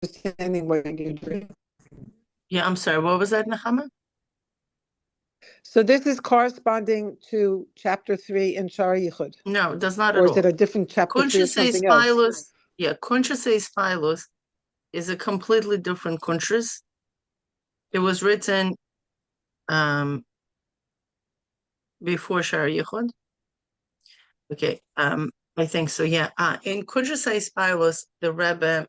understanding what you're doing. Yeah, I'm sorry. What was that, Nechama? So this is corresponding to chapter 3 in Shara Yichud, No, it does not or at is it all. a different chapter 3 of something else? Hahispaalus, yeah, Hahispaalus is a completely different Kuntres. It was written before Shara Yichud. Okay, I think so. Yeah, in Kuntres Hahispaalus, the Rebbe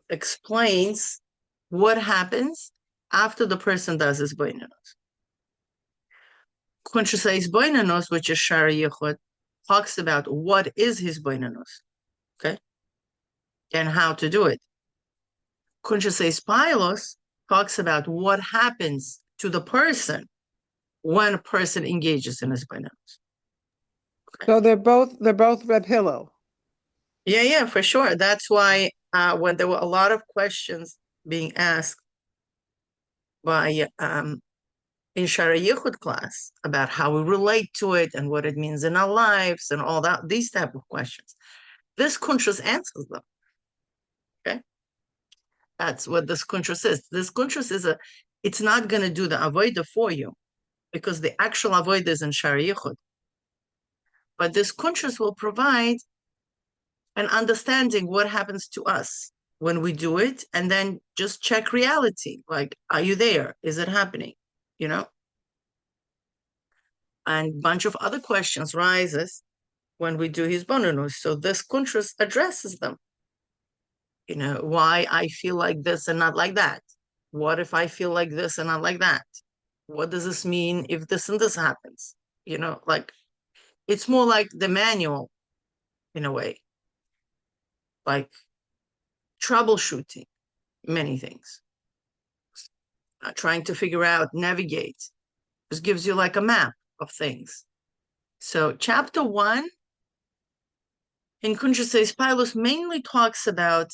explains what happens after the person does his boinanos. Kuntres Hahispaalus, which is Shara Yichud, talks about what is his boinanos, okay, and how to do it. Kuntres Hahispaalus talks about what happens to the person when a person engages in his boinanos. So they're both Reb Hillel. Yeah, for sure. That's why when there were a lot of questions being asked by in Shara Yichud class about how we relate to it and what it means in our lives and all that, these type of questions, this Kuntres answers them. Okay, that's what this Kuntres is. This Kuntres is it's not going to do the avodah for you because the actual avodah is in Shara Yichud. But this Kuntres will provide an understanding what happens to us when we do it, and then just check reality. Like, are you there? Is it happening? You know? And a bunch of other questions rises when we do his bonus. So this Kuntres addresses them. You know, why I feel like this and not like that? What if I feel like this and not like that? What does this mean if this and this happens? You know, like it's more like the manual in a way, like troubleshooting many things, trying to figure out, navigate. This gives you like a map of things. So chapter 1 in Kuntres Hahispaalus mainly talks about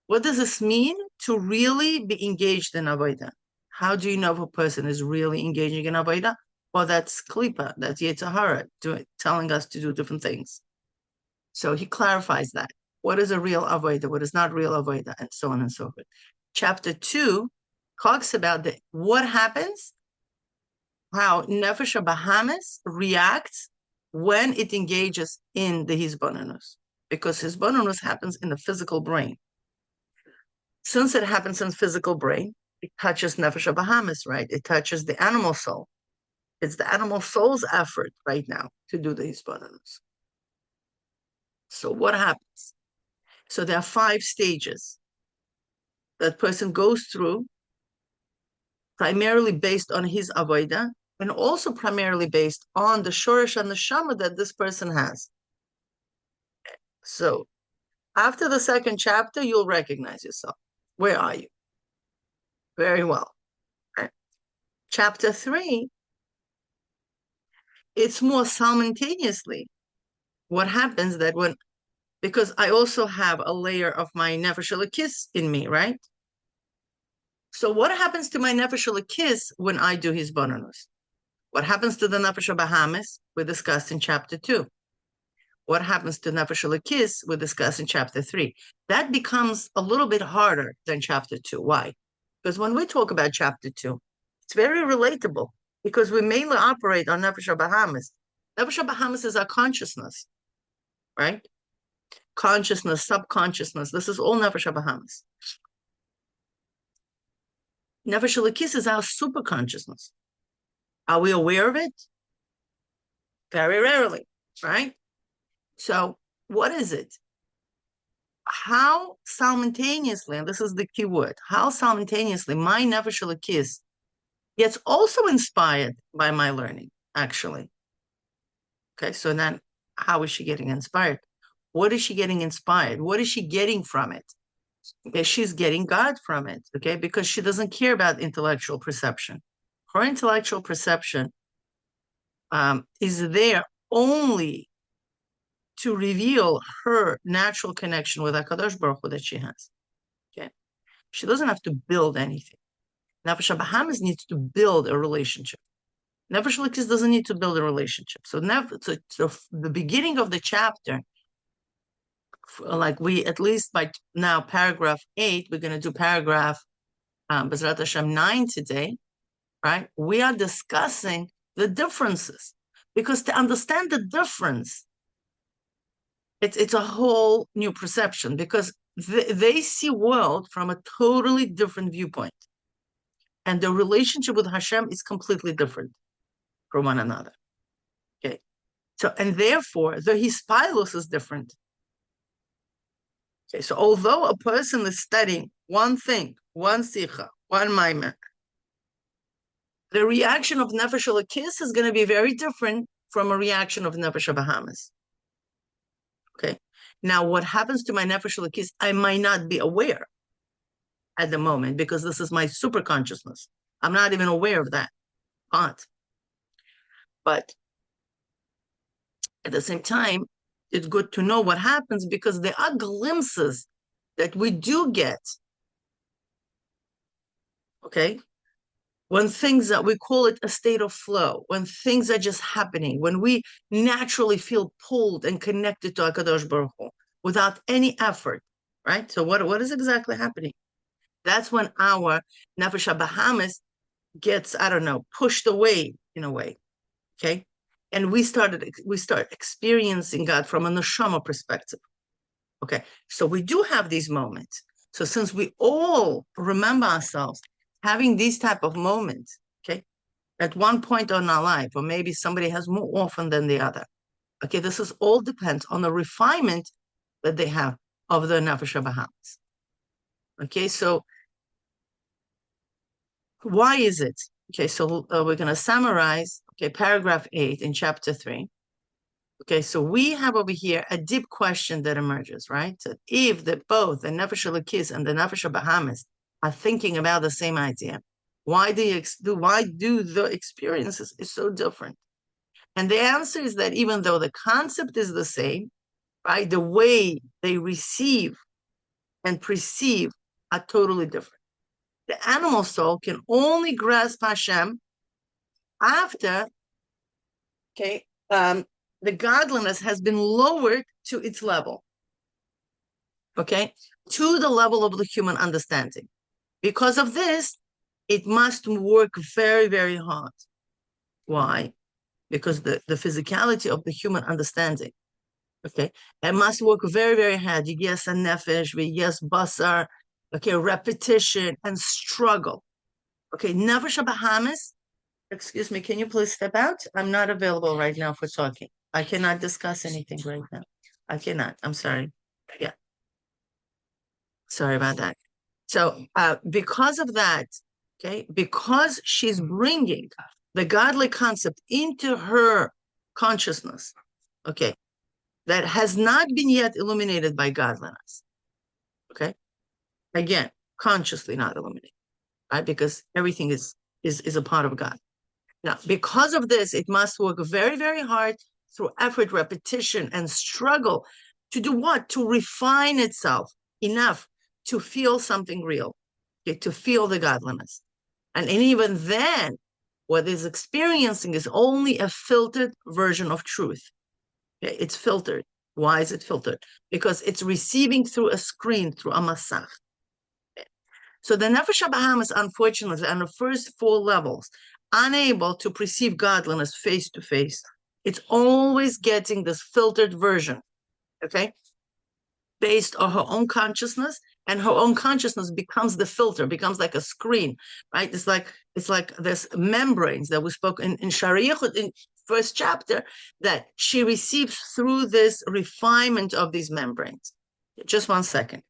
what does this mean to really be engaged in Avodah? How do you know if a person is really engaging in Avodah? Well, that's Klipa, that's Yetzer Hara, telling us to do different things. So he clarifies that. What is a real Avodah? What is not real Avodah? And so on and so forth. Chapter 2 talks about what happens, how Nefesh Bahamas reacts when it engages in the Hisbonenus, because Hisbonenus happens in the physical brain. Since it happens in the physical brain, it touches Nefesh Bahamas, right? It touches the animal soul. It's the animal soul's effort right now to do the Hisbonenus. So what happens? So there are 5 stages that person goes through, primarily based on his avodah, and also primarily based on the shoresh and the shama that this person has. So after the 2nd chapter, you'll recognize yourself. Where are you? Very well. Okay. Chapter 3, it's more simultaneously what happens that when, because I also have a layer of my nefesh elokis in me, right? So what happens to my nefesh elokis when I do his bonus? What happens to the nefesh Bahamas? We discussed in chapter 2. What happens to nefesh elokis? We discussed in chapter 3. That becomes a little bit harder than chapter 2. Why? Because when we talk about chapter 2, it's very relatable because we mainly operate on nefesh Bahamas. Nefesh Bahamas is our consciousness, right? Consciousness, subconsciousness. This is all nefesh Bahamas. Nefesh elokis is our super consciousness. Are we aware of it? Very rarely, right? So what is it? How simultaneously, and this is the key word, how simultaneously my nefesh elokis gets also inspired by my learning, actually. Okay, so then how is she getting inspired? What is she getting inspired? What is she getting from it? Okay, she's getting God from it, okay, because she doesn't care about intellectual perception. Her intellectual perception is there only to reveal her natural connection with HaKadosh Baruch Hu that she has. Okay, she doesn't have to build anything. Nefesh Bahamas needs to build a relationship. Nefesh elokis doesn't need to build a relationship. So the beginning of the chapter like we, at least by now, paragraph 8, we're going to do paragraph B'ezrat Hashem 9 today, right? We are discussing the differences, because to understand the difference, it's a whole new perception, because they see world from a totally different viewpoint, and the relationship with Hashem is completely different from one another. Okay, so and therefore the Hahispaalus is different. Okay, so although a person is studying one thing, one sikha, one maimer, the reaction of Nefesh Elokis is going to be very different from a reaction of Nefesh Bahamas. Okay, now what happens to my Nefesh Elokis, I might not be aware at the moment, because this is my super consciousness. I'm not even aware of that part. But at the same time, it's good to know what happens, because there are glimpses that we do get. Okay, when things that we call it a state of flow, when things are just happening, when we naturally feel pulled and connected to HaKadosh Baruch Hu without any effort, right? So what is exactly happening? That's when our Nefesh Bahamas gets, I don't know, pushed away in a way, okay? And we start experiencing God from a neshama perspective, okay? So we do have these moments. So since we all remember ourselves having these type of moments, okay, at one point in our life, or maybe somebody has more often than the other, okay, this is all depends on the refinement that they have of the Nefesh Bahamas. Okay, so why is it? Okay, so we're going to summarize, okay, paragraph 8 in chapter 3. Okay, so we have over here a deep question that emerges, right? So if both the Nefesh Elokis and the Nefesh Bahamas are thinking about the same idea, why do the experiences is so different? And the answer is that even though the concept is the same, right, the way they receive and perceive are totally different. The animal soul can only grasp Hashem after, okay, the godliness has been lowered to its level, okay, to the level of the human understanding. Because of this, it must work very, very hard. Why? Because the physicality of the human understanding, okay, it must work very, very hard. Yes, and nefesh, yes, basar, okay, repetition and struggle. Okay, Nefesh Bahamas, excuse me, can you please step out? I'm not available right now for talking. I cannot discuss anything right now. I cannot. I'm sorry. Yeah. Sorry about that. So because of that, okay, because she's bringing the godly concept into her consciousness, okay, that has not been yet illuminated by godliness, okay, again, consciously not illuminated, right, because everything is a part of God. Now, because of this, it must work very, very hard through effort, repetition, and struggle to do what? To refine itself enough to feel something real, okay, to feel the godliness. And even then, what is experiencing is only a filtered version of truth. Okay? It's filtered. Why is it filtered? Because it's receiving through a screen, through a masach. Okay? So the Nefesh Bahamas, unfortunately, on the first 4 levels, unable to perceive godliness face to face. It's always getting this filtered version, okay, based on her own consciousness, and her own consciousness becomes the filter, becomes like a screen, right? It's like this membranes that we spoke in Shariach in first chapter, that she receives through this refinement of these membranes. Just 1 second.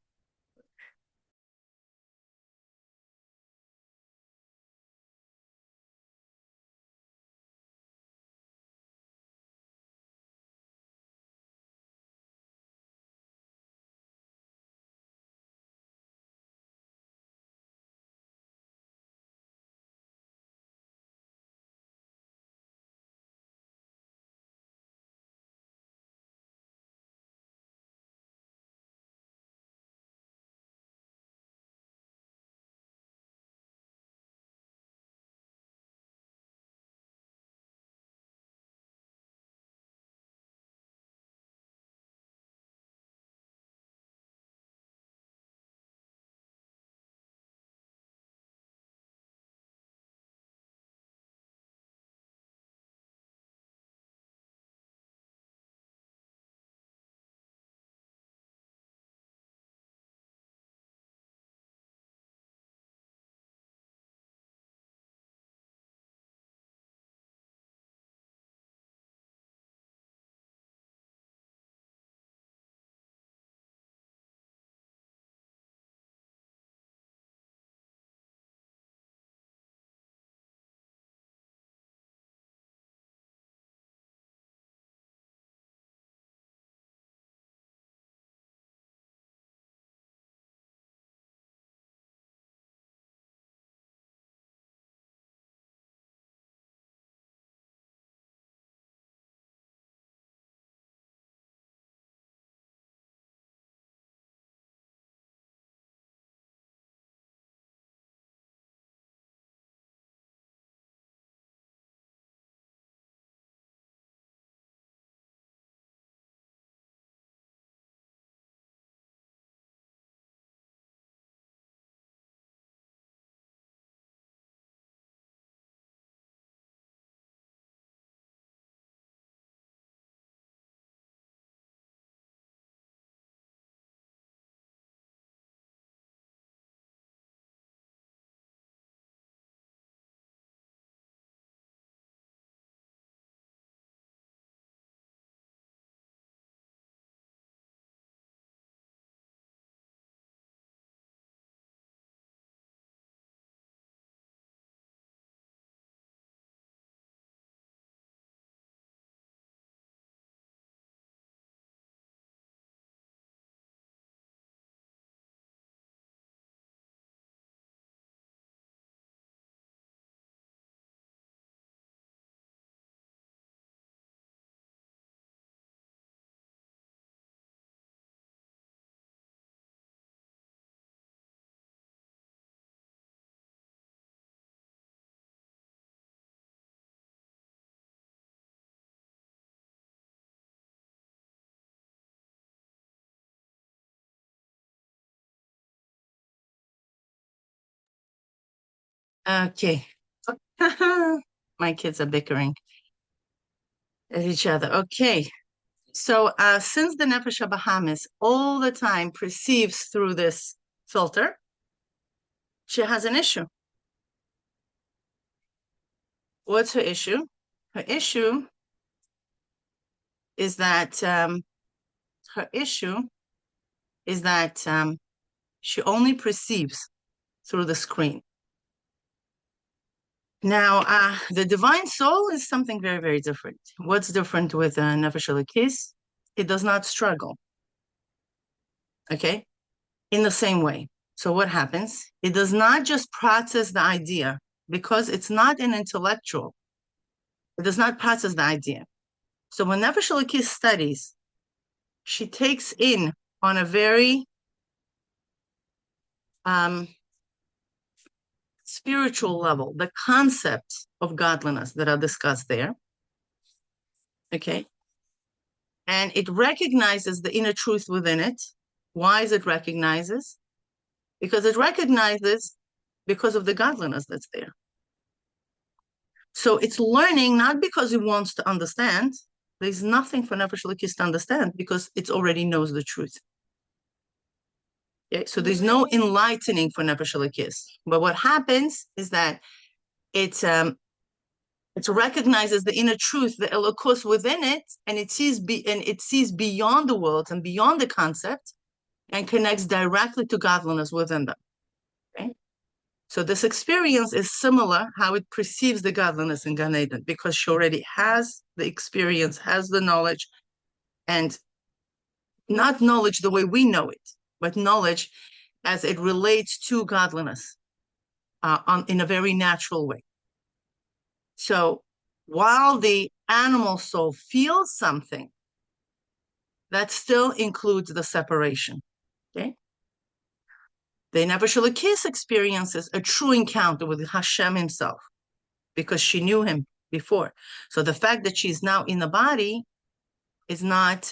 Okay. My kids are bickering at each other. Okay. So since the Nefesh Bahamis all the time perceives through this filter, she has an issue. What's her issue? Her issue is that she only perceives through the screen. Now, the divine soul is something very, very different. What's different with Nefesh Elokis? It does not struggle, okay, in the same way. So what happens? It does not just process the idea because it's not an intellectual. It does not process the idea. So when Nefesh Elokis studies, she takes in on a very spiritual level the concepts of godliness that are discussed there. Okay. And it recognizes the inner truth within it. Why is it recognizes? Because it recognizes because of the godliness that's there. So it's learning not because it wants to understand. There's nothing for Nefesh Elokis to understand because it already knows the truth. Okay? So there's no enlightening for Nefesh Elokis. But what happens is that it recognizes the inner truth, the Elokus within it, and it sees beyond the world and beyond the concept, and connects directly to godliness within them. Okay? So this experience is similar how it perceives the godliness in Gan Eden, because she already has the experience, has the knowledge, and not knowledge the way we know it, but knowledge as it relates to godliness in a very natural way. So while the animal soul feels something, that still includes the separation. Okay. The Nefesh Elokis experiences a true encounter with Hashem himself because she knew him before. So the fact that she's now in the body is not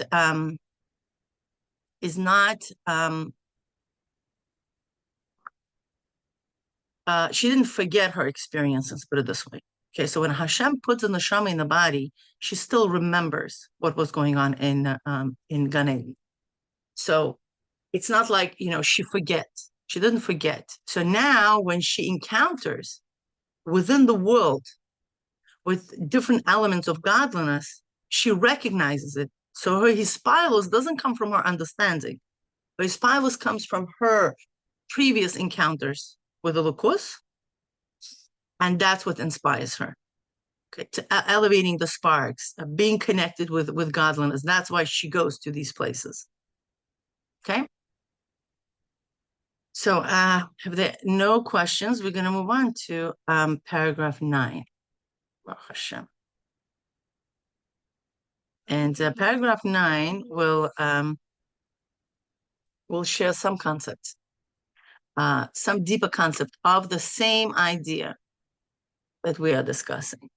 she didn't forget her experiences, put it this way. Okay, so when Hashem puts the neshama in the body, she still remembers what was going on in Gan Eden. So it's not like, she forgets. She didn't forget. So now when she encounters within the world with different elements of godliness, she recognizes it. So her Hahispaalus doesn't come from her understanding. Her Hahispaalus comes from her previous encounters with the Lukus, and that's what inspires her. Okay, to elevating the sparks, being connected with godliness. That's why she goes to these places. Okay. So if there are no questions, we're going to move on to paragraph 9. And paragraph 9 will share some concepts, some deeper concept of the same idea that we are discussing.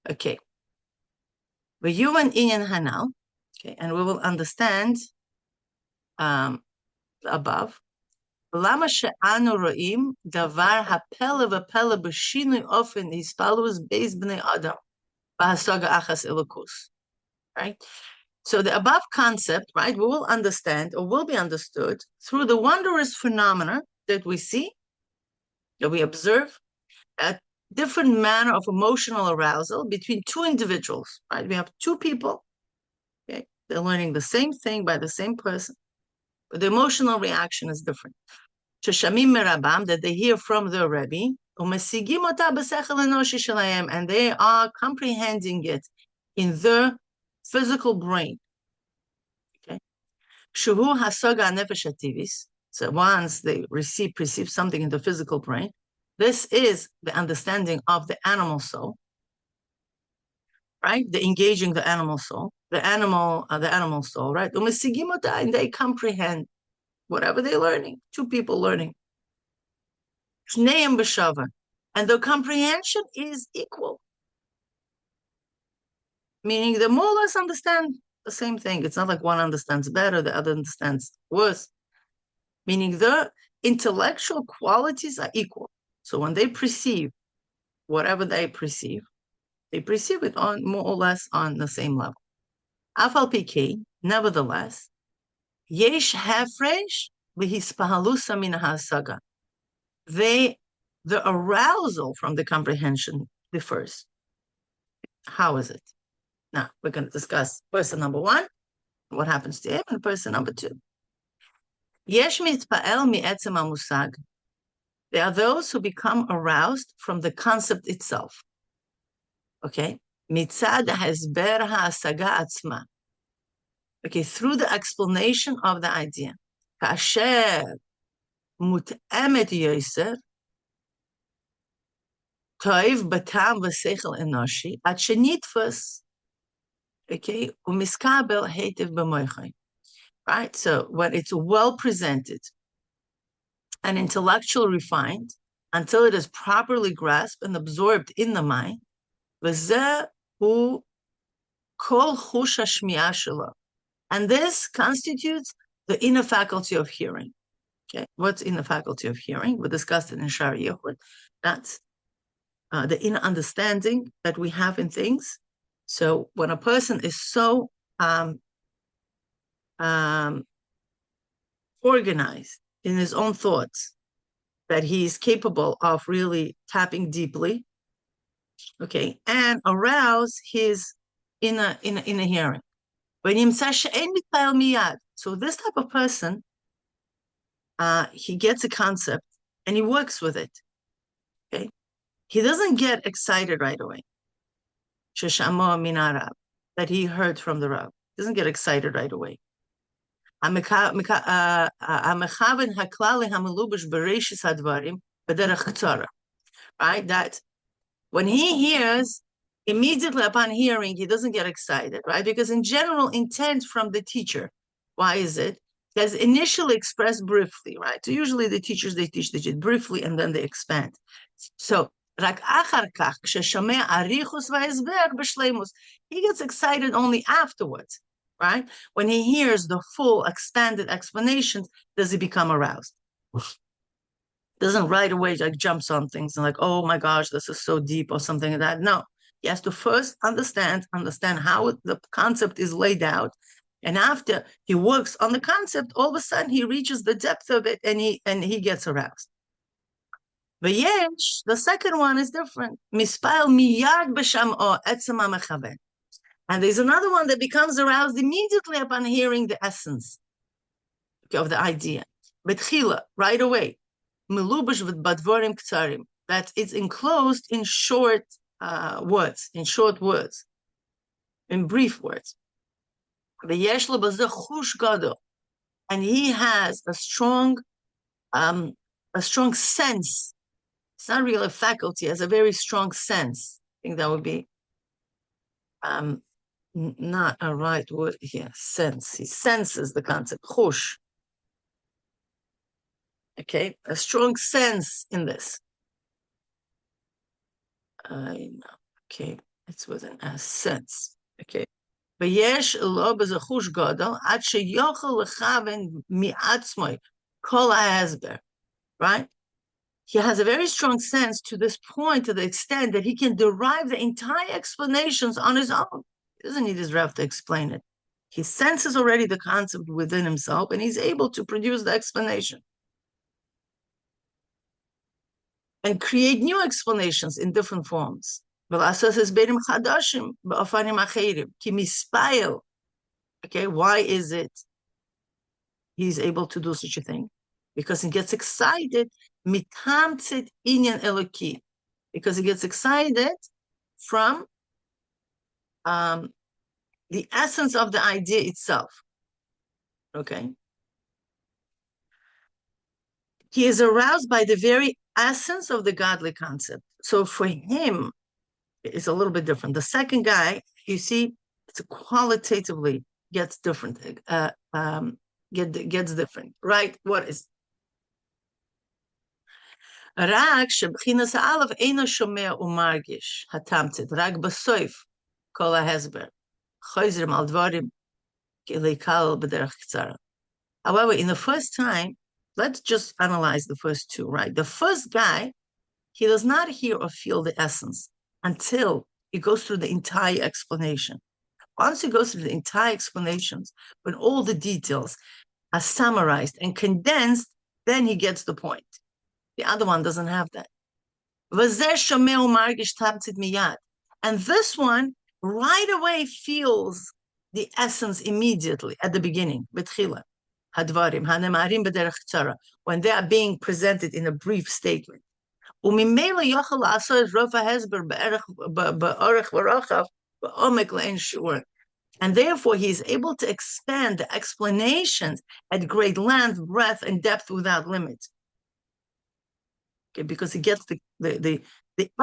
Okay. V'yuvan inyan hanal. Okay, and we will understand above. Lama she'anu ro'im davar hapele v'pele b'shinui ofen hispalus beis b'nei adam b'hasaga achas elokus. Right? So the above concept, right, we will understand or will be understood through the wondrous phenomena that we see, that we observe, a different manner of emotional arousal between two individuals, right? We have two people, okay? They're learning the same thing by the same person, but the emotional reaction is different. Sheshamim merabam, that they hear from their Rebbe, and they are comprehending it in their physical brain. Okay. Shuhu hasaga nefesh hativis. So once they perceive something in the physical brain, this is the understanding of the animal soul, right? The engaging the animal soul, the animal soul, right? And they comprehend whatever they're learning. Two people learning. And the comprehension is equal. Meaning they more or less understand the same thing. It's not like one understands better, the other understands worse. Meaning intellectual qualities are equal. So when they perceive whatever they perceive it on more or less on the same level. Afal pk, nevertheless, yesh hafresh v'hispahalusa min hasaga. The arousal from the comprehension differs. How is it? Now we're going to discuss person number one, what happens to him, and person number two. Yesh mitpa'el mi'etzem hamusag. There are those who become aroused from the concept itself. Okay, mitzad hasber ha'asaga atzma. Okay, through the explanation of the idea. Kasher mut'emet yoser toiv batam v'seichel enoshi at shenitfas. Okay, umiskabel heitev b'moichay. Right, so when it's well presented and intellectually refined until it is properly grasped and absorbed in the mind, v'zeh hu kol chush hashmiya shelo. And this constitutes the inner faculty of hearing. Okay, what's in the faculty of hearing? We discussed it in Shar Yehud. That's the inner understanding that we have in things. So when a person is so organized in his own thoughts that he is capable of really tapping deeply, okay, and arouse his inner hearing. So this type of person, he gets a concept and he works with it. Okay, he doesn't get excited right away. That he heard from the Rav. He doesn't get excited right away. Right? That when he hears, immediately upon hearing, he doesn't get excited, right? Because in general intent from the teacher, why is it? Because initially expressed briefly, right? So usually the teachers, they teach it briefly and then they expand. So he gets excited only afterwards, right? When he hears the full expanded explanations, does he become aroused? Doesn't right away like jumps on things and like, oh my gosh, this is so deep or something like that. No, he has to first understand how the concept is laid out. And after he works on the concept, all of a sudden he reaches the depth of it and he gets aroused. But yes, the second one is different. Mispal miyad b'sham'o etzem ha'mechaven. And there's another one that becomes aroused immediately upon hearing the essence of the idea. Betchila, right away. Melubash with badvorim k'tzarim. That it's enclosed in short words, in brief words. V'yesh lo b'zeh chush gadol. And he has a strong sense. It's not really a faculty, it has a very strong sense. I think that would be not a right word here. Sense. He senses the concept. Chush. Okay, a strong sense in this. Okay, it's with an S, sense. Okay. V'yesh lo b'zeh chush gadol ad sheyochel lechaven mi'atzmoi kol ha'hesber. Right? He has a very strong sense to this point, to the extent that he can derive the entire explanations on his own. He doesn't need his Rav to explain it. He senses already the concept within himself, and he's able to produce the explanation and create new explanations in different forms. Okay, why is it he's able to do such a thing? Because he gets excited, mitamtzit inyan eloki, because he gets excited from the essence of the idea itself. Okay, he is aroused by the very essence of the godly concept. So for him, it's a little bit different. The second guy, you see, it's qualitatively gets different. Gets different, right? What is? רק שבחינת האלף אינו שומע ומרגיש הטמצת, רק בסוף כל ההסבר, חוזרים על דברים כלקל בדרך קצרה. However, in the first time, let's just analyze the first two, right? The first guy, he does not hear or feel the essence until he goes through the entire explanation. Once he goes through the entire explanations, when all the details are summarized and condensed, then he gets the point. The other one doesn't have that. And this one right away feels the essence immediately at the beginning, when they are being presented in a brief statement. And therefore, he is able to expand the explanations at great length, breadth, and depth without limit. Okay, because he gets the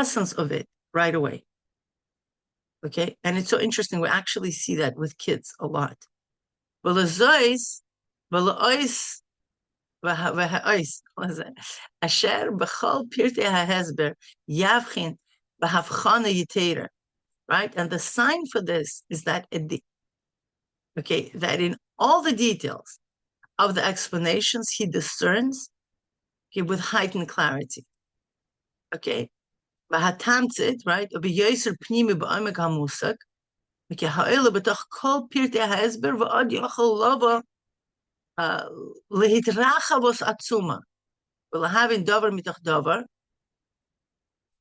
essence of it right away. Okay, and it's so interesting. We actually see that with kids a lot. Right? And the sign for this is that that in all the details of the explanations he discerns with heightened clarity. Okay. Right?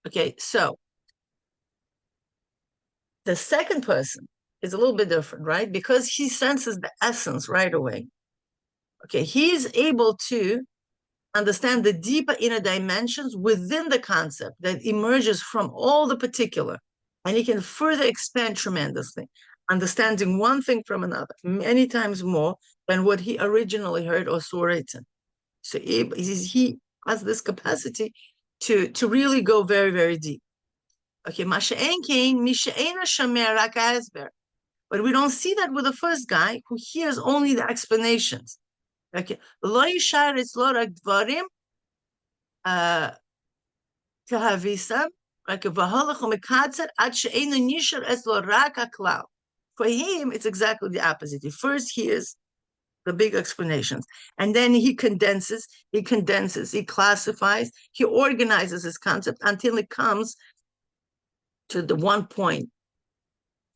Okay, so the second person is a little bit different, right? Because he senses the essence right away. Okay, he is able to understand the deeper inner dimensions within the concept that emerges from all the particular, and he can further expand tremendously, understanding one thing from another many times more than what he originally heard or saw written. So he has this capacity to really go very, very deep. Okay, but we don't see that with the first guy who hears only the explanations. Okay, for him, it's exactly the opposite. He first hears the big explanations, and then he condenses, he classifies, he organizes his concept until it comes to the one point.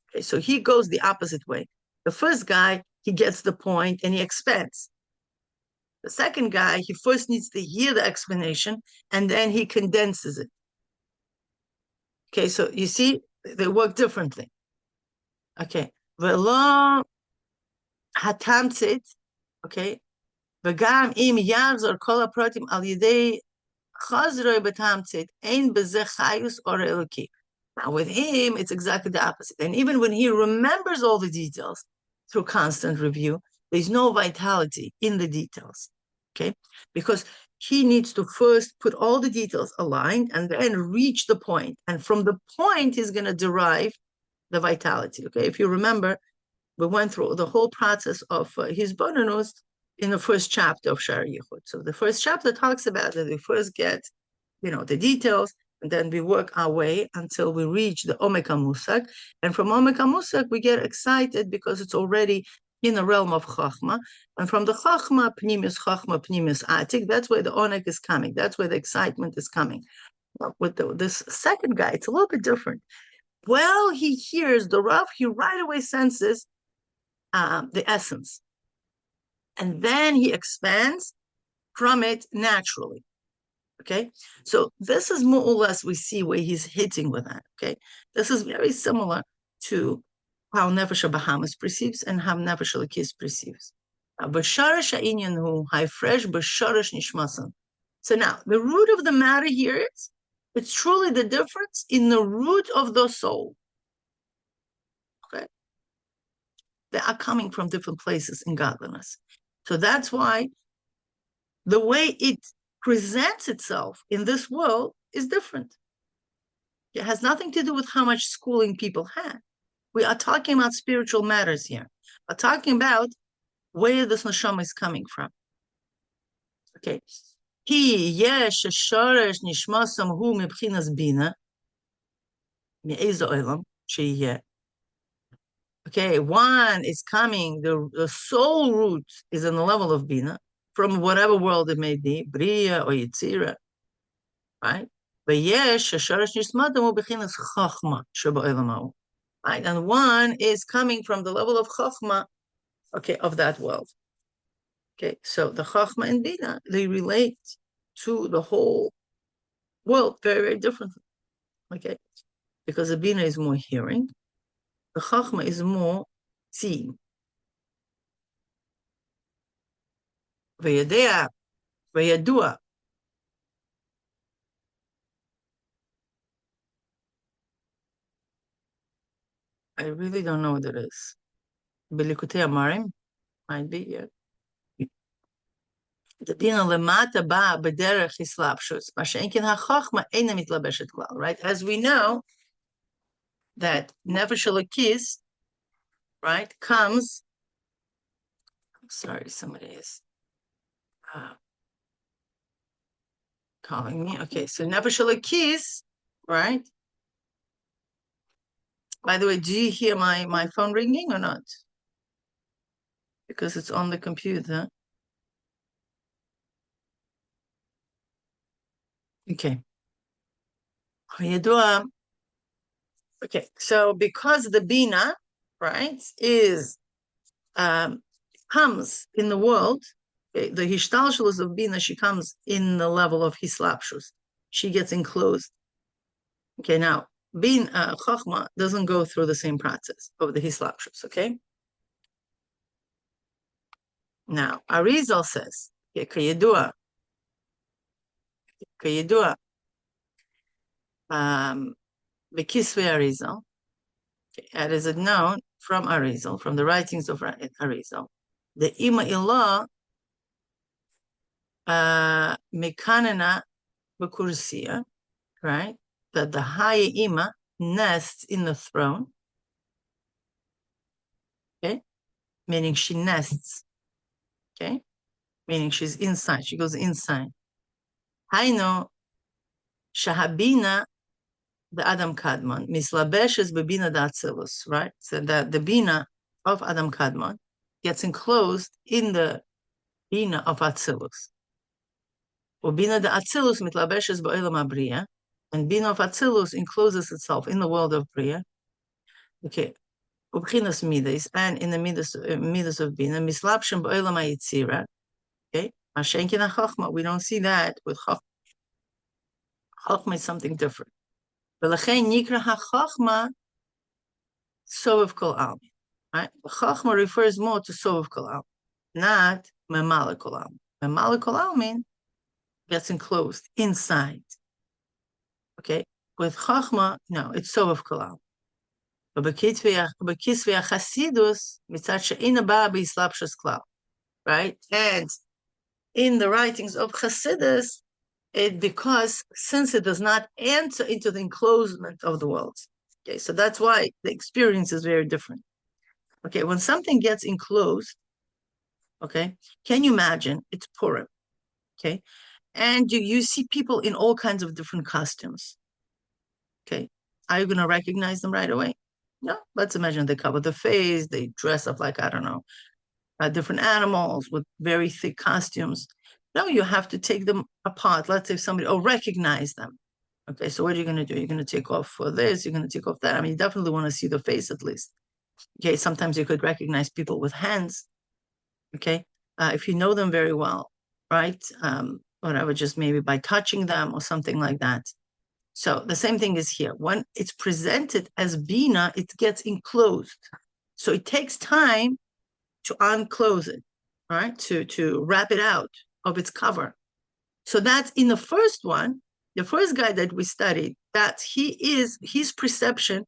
Okay, so he goes the opposite way. The first guy, he gets the point and he expands. The second guy, he first needs to hear the explanation and then he condenses it. Okay, so you see, they work differently. Okay, v'lo hatamtzit, okay, v'gam im yavzor kol hapratim al yidei chazroi betamtzit ein bezeh chayus or eloki. Now with him, it's exactly the opposite. And even when he remembers all the details through constant review, there's no vitality in the details, okay? Because he needs to first put all the details aligned and then reach the point. And from the point, he's going to derive the vitality, okay? If you remember, we went through the whole process of his bonus in the first chapter of Shar Yichud. So the first chapter talks about that we first get, the details, and then we work our way until we reach the Omek HaMusag. And from Omek HaMusag, we get excited because it's already in the realm of Chachma. And from the Chachma, Pnimis Atik, that's where the Onek is coming. That's where the excitement is coming. But with this second guy, it's a little bit different. Well, he hears the Rav, he right away senses the essence. And then he expands from it naturally. Okay, so this is more or less we see where he's hitting with that. Okay, this is very similar to how Nefesh Bahamas perceives and how Nefesh Lakis perceives. So now the root of the matter here is it's truly the difference in the root of the soul. Okay, they are coming from different places in godliness. So that's why the way it presents itself in this world is different. It has nothing to do with how much schooling people had. We are talking about spiritual matters here. We're talking about where this neshama is coming from. Okay. Okay, one is coming, the soul root is in the level of Bina. from whatever world it may be, Bria or Yitzira, right? Right? And one is coming from the level of Chokhmah, okay, of that world. Okay, so the Chokhmah and Bina, they relate to the whole world very, very differently. Okay, because the Bina is more hearing, the Chokhmah is more seeing. Vayadea, Vayadua. I really don't know what it is. Bilikutei Amarim might be, yeah. The Bina lemata ba b'derech hislapshus, mashenkin hachachma eina mitlabeshet klal. Right, as we know that nefesh elokis, right, comes. Sorry, somebody is calling me. Okay, so nefesh elokis, right? By the way, do you hear my phone ringing or not? Because it's on the computer. Okay. Okay, so because the Bina, right, is comes in the world, the Hishtalshelus of Bina, she comes in the level of Hislapshus. She gets enclosed. Okay, now Bin Chochma doesn't go through the same process of the Hislapshus, okay? Now, Arizal says, Kayedua, Bekisve Arizal, it is known from Arizal, from the writings of Arizal, the Ima Ilah Mekanena Bekursia, right? That the higher Ima nests in the throne, okay? Meaning she nests, okay? Meaning she's inside, she goes inside. Haino Shahabina, the Adam Kadmon, Mislabeshes Bebina Datzilus, right? So that the Bina of Adam Kadmon gets enclosed in the Bina of Atzilus. Ubina the Atzilus mitlabeshes ba'olam abriya, and Bina of Atzilus encloses itself in the world of Bria. Okay, ubchinas midas, and in the midas of Bina, mislapshem ba'olam hayitzira. Okay, mashenkin hachma. We don't see that with chachma. Chachma is something different. V'lachein nikra hachachma sovev kol almin. Right, chachma refers more to sovev kol almin, not memala kol almin. Memala kol almin gets enclosed inside. Okay, with Chachma, no, it's Sovev Kolal. But Bekisvei Chasidus, mitzad she'ina ba b'islapshus klal, right? And in the writings of Chasidus, because since it does not enter into the enclosement of the world, okay, so that's why the experience is very different. Okay, when something gets enclosed, okay, can you imagine? It's Purim, okay, and you see people in all kinds of different costumes. Okay, are you going to recognize them right away? No, let's imagine they cover the face, they dress up like, I don't know, different animals with very thick costumes. No, you have to take them apart. Let's say somebody, recognize them. Okay, so what are you going to do? You're going to take off for this, you're going to take off that. I mean, you definitely want to see the face at least. Okay, sometimes you could recognize people with hands. Okay, if you know them very well, right? Whatever, just maybe by touching them or something like that. So the same thing is here. When it's presented as Bina, it gets enclosed. So it takes time to unclose it, right? To wrap it out of its cover. So that's in the first one, the first guy that we studied, that his perception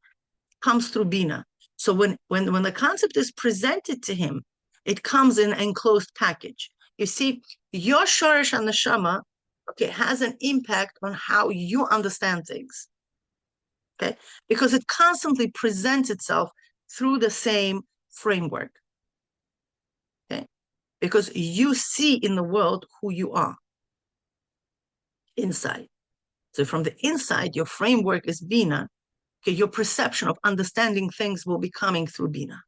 comes through Bina. So when the concept is presented to him, it comes in an enclosed package. You see, your Shorish and the Neshama, okay, has an impact on how you understand things. Okay, because it constantly presents itself through the same framework. Okay, because you see in the world who you are inside. So from the inside, your framework is Bina. Okay, your perception of understanding things will be coming through Bina.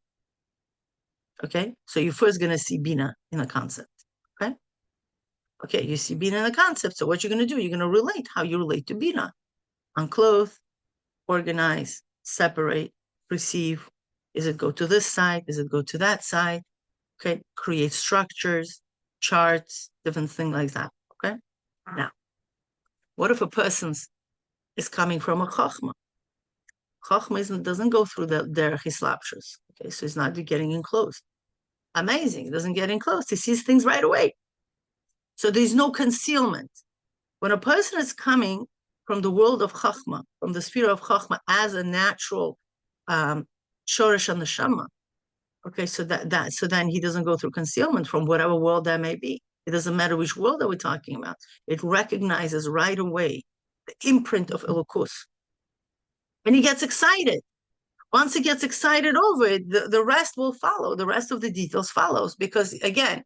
Okay, so you're first going to see Bina in a concept. Okay, Okay, you see Bina in the concept. So what you're going to do, you're going to relate how you relate to Bina. Unclothe, organize, separate, receive. Is it go to this side? Is it go to that side? Okay, create structures, charts, different things like that. Okay. Now, what if a person is coming from a chachma? Chachma doesn't go through the derech hislapshus. Okay, so he's not getting in close. Amazing. He doesn't get in close. He sees things right away. So there's no concealment. When a person is coming from the world of chachma, from the sphere of chachma as a natural shorish and neshama, okay, so so then he doesn't go through concealment from whatever world that may be. It doesn't matter which world that we're talking about. It recognizes right away the imprint of Elokus. And he gets excited. Once he gets excited over it, the rest will follow. The rest of the details follows. Because again,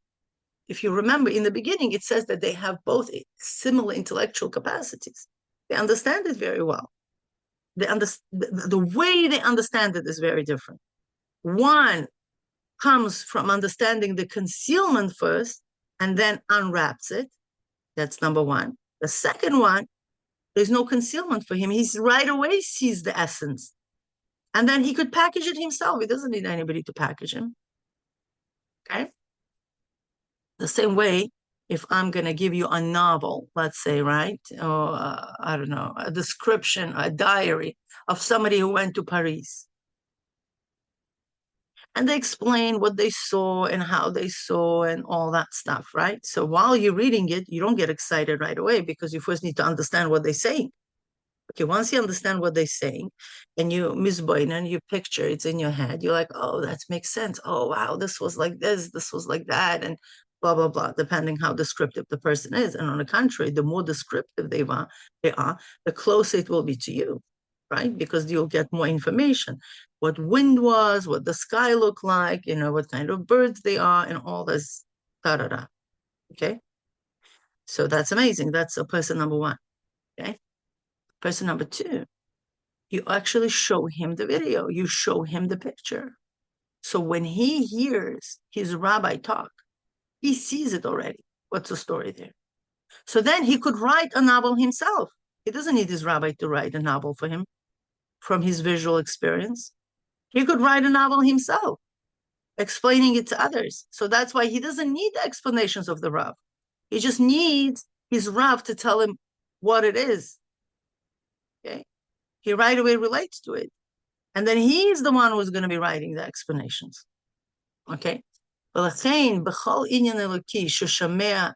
if you remember in the beginning, it says that they have both similar intellectual capacities. They understand it very well. The way they understand it is very different. One comes from understanding the concealment first and then unwraps it. That's number one. The second one, there's no concealment for him. He's right away sees the essence. And then he could package it himself. He doesn't need anybody to package him. Okay? The same way, if I'm going to give you a novel, let's say, right? Or, I don't know, a description, a diary of somebody who went to Paris. And they explain what they saw and how they saw and all that stuff, right? So while you're reading it, you don't get excited right away because you first need to understand what they're saying. Okay, once you understand what they're saying and you misboin and you picture it's in your head, you're like, oh, that makes sense. Oh, wow, this was like this was like that, and blah, blah, blah, depending how descriptive the person is. And on the contrary, the more descriptive they are, the closer it will be to you, right? Because you'll get more information. What wind was, what the sky looked like, what kind of birds they are, and all this, da-da-da. Okay? So that's amazing. That's a person number one. Okay? Person number two, you actually show him the video, you show him the picture. So when he hears his rabbi talk, he sees it already. What's the story there? So then he could write a novel himself. He doesn't need his rabbi to write a novel for him from his visual experience. He could write a novel himself, explaining it to others. So that's why he doesn't need the explanations of the Rav. He just needs his Rav to tell him what it is. Okay? He right away relates to it. And then he's the one who's going to be writing the explanations. Okay? ולכן, בכל עניין אלוקי ששומע,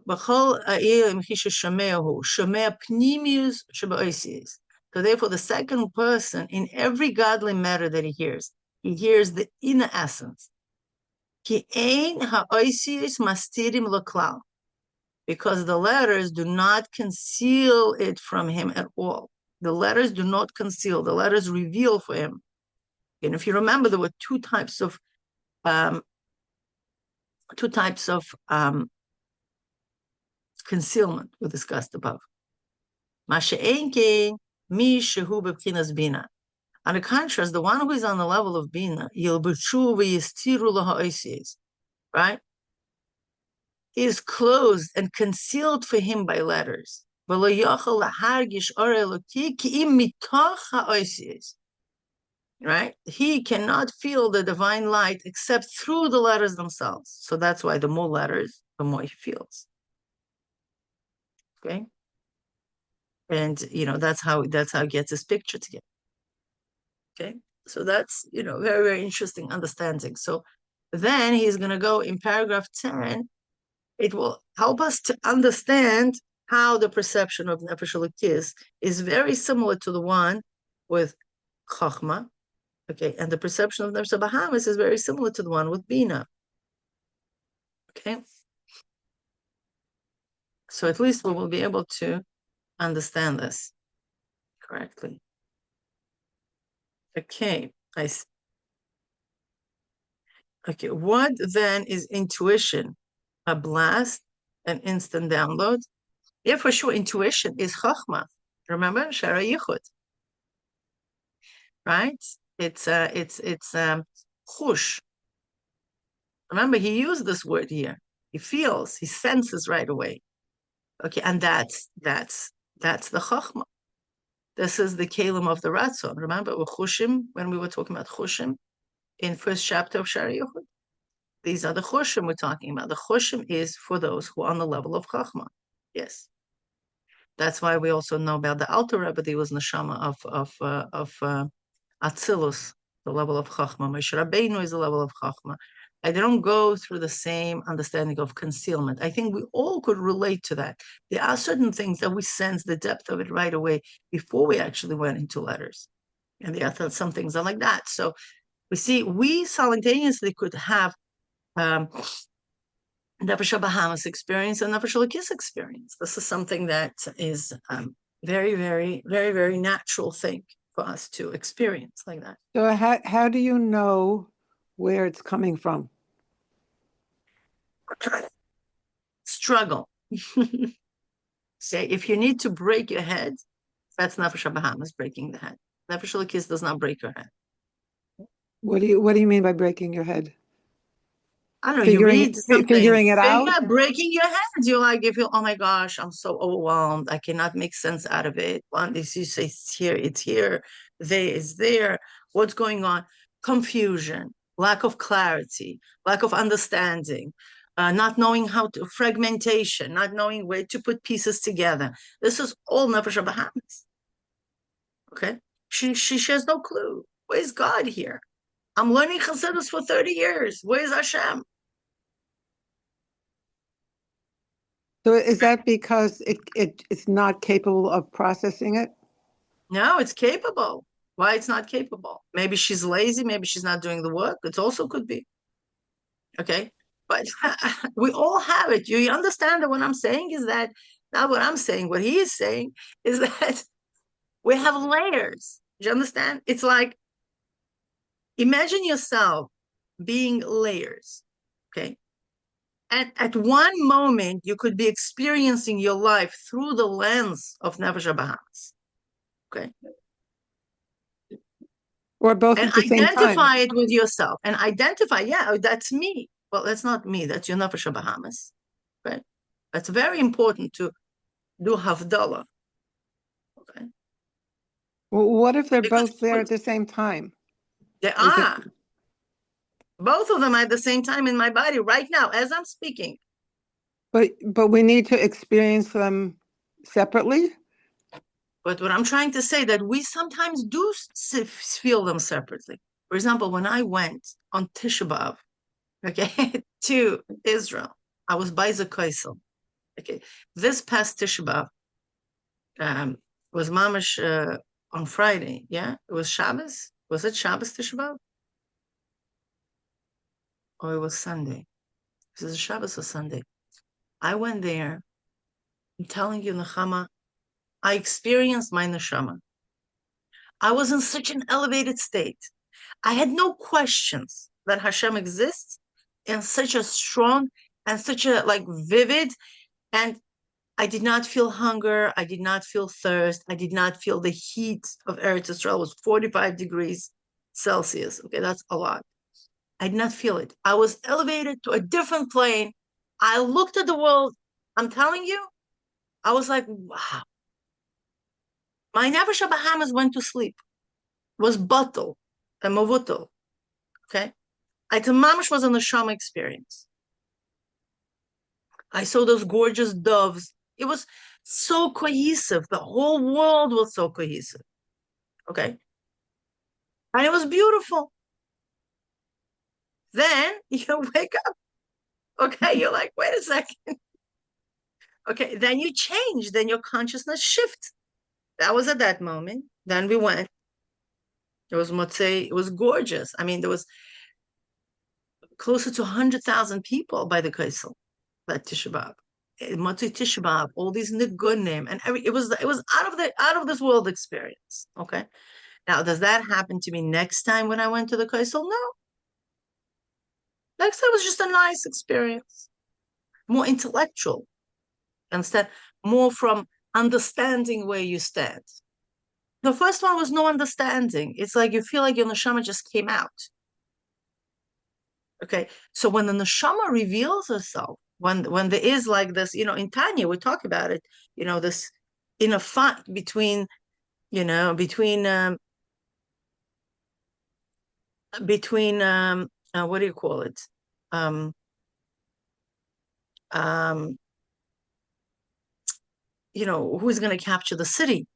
בכל העיר אלוקי ששומע הוא, שומע פנימיוס שבאוסיס. So therefore, the second person, in every godly matter that he hears the inner essence. כי אין האוסיס מסתירים לו כלל. Because the letters do not conceal it from him at all. The letters do not conceal. The letters reveal for him. And if you remember, there were two types of concealment we discussed above. On the contrast, the one who is on the level of Bina, right, is closed and concealed for him by letters. Right? He cannot feel the divine light except through the letters themselves. So that's why the more letters, the more he feels. Okay? And that's how he gets his picture together. Okay? So that's very, very interesting understanding. So then he's going to go in paragraph 10. It will help us to understand how the perception of Nefesh Elokis is very similar to the one with Chachma. Okay, and the perception of Nefesh Bahamas is very similar to the one with Bina. Okay, so at least we will be able to understand this correctly. Okay, I see. Okay, what then is intuition? A blast, an instant download? Yeah, for sure. Intuition is Chachma. Remember, Shara Yichud, right? It's Chush. Remember, he used this word here. He feels, he senses right away. Okay, and that's the chokhmah. This is the kalim of the ratzon. Remember with chushim, when we were talking about chushim in first chapter of Shari Yochud? These are the chushim we're talking about. The chushim is for those who are on the level of chokhmah. Yes. That's why we also know about the Alter Rebbe. He was neshama of Atzilus, the level of Chachma. Moshe Rabbeinu is the level of Chachma. I don't go through the same understanding of concealment. I think we all could relate to that. There are certain things that we sense the depth of it right away before we actually went into letters. And there are some things are like that. So we see, we simultaneously could have Nefesh Bahamas experience and Nefesh Elokis experience. This is something that is very, very, very, very natural thing for us to experience like that. So how do you know where it's coming from? Struggle. Say, if you need to break your head, that's Nefesh Bahamas breaking the head. Nefesh Elokis does not break your head. What do you mean by breaking your head? I don't know, you read something, figuring it out? Yeah, breaking your head. You're like, you feel, oh my gosh, I'm so overwhelmed. I cannot make sense out of it. One, you say it's here, there is there. What's going on? Confusion, lack of clarity, lack of understanding, not knowing how to, fragmentation, not knowing where to put pieces together. This is all Nefesh Bahamas. Okay? She has no clue. Where's God here? I'm learning Chassidus for 30 years. Where's Hashem? So is that because it's not capable of processing it? No, it's capable. Why it's not capable? Maybe she's lazy. Maybe she's not doing the work. It also could be. Okay. But we all have it. You understand that what I'm saying is that, not what I'm saying, what he is saying is that we have layers. Do you understand? It's like, imagine yourself being layers. Okay. And at one moment, you could be experiencing your life through the lens of Nefesh Bahamas. Okay. Or both And at the same time. identify it with yourself. And identify, yeah, that's me. Well, that's not me. That's your Nefesh Bahamas. Right? That's very important to do Havdalah. Okay. Well, what if they're Because both there at the same time? they are. Both of them are at the same time in my body right now as I'm speaking. But we need to experience them separately? But what I'm trying to say that we sometimes do feel them separately. For example, when I went on Tisha B'Av, okay, to Israel, I was by the Kaisel. Okay, this past Tisha B'Av was mamash on Friday. Yeah, it was Shabbos. Was it Shabbos Tisha B'Av? Or it was Sunday? Was it Shabbos or Sunday? I went there. I'm telling you, Nechama, I experienced my neshama. I was in such an elevated state. I had no questions that Hashem exists in such a strong and such a like vivid, and I did not feel hunger. I did not feel thirst. I did not feel the heat of Eretz Yisrael. It was 45 degrees Celsius. Okay, that's a lot. I did not feel it. I was elevated to a different plane. I looked at the world. I'm telling you, I was like, wow. My Nefesh Bahamas went to sleep. It was batal and mavutal. Okay? Mamish was a neshama experience. I saw those gorgeous doves. It was so cohesive. The whole world was so cohesive. Okay? And it was beautiful. Then you wake up. Okay, you're like, wait a second. Okay, then you change. Then your consciousness shifts. That was at that moment. Then we went. It was Motzei. It was gorgeous. I mean, there was closer to 100,000 people by the Kaisel, that Tisha B'Av. Motzei Tisha B'Av, all these nigunim, and it was out of this world experience. Okay. Now, does that happen to me next time when I went to the Kaisel? No. Next time was just a nice experience, more intellectual, instead, more from understanding where you stand. The first one was no understanding. It's like you feel like your neshama just came out. Okay, so when the neshama reveals herself, when there is like this, in Tanya, we talk about it, this in a fight between, what do you call it? Um, um, who's going to capture the city?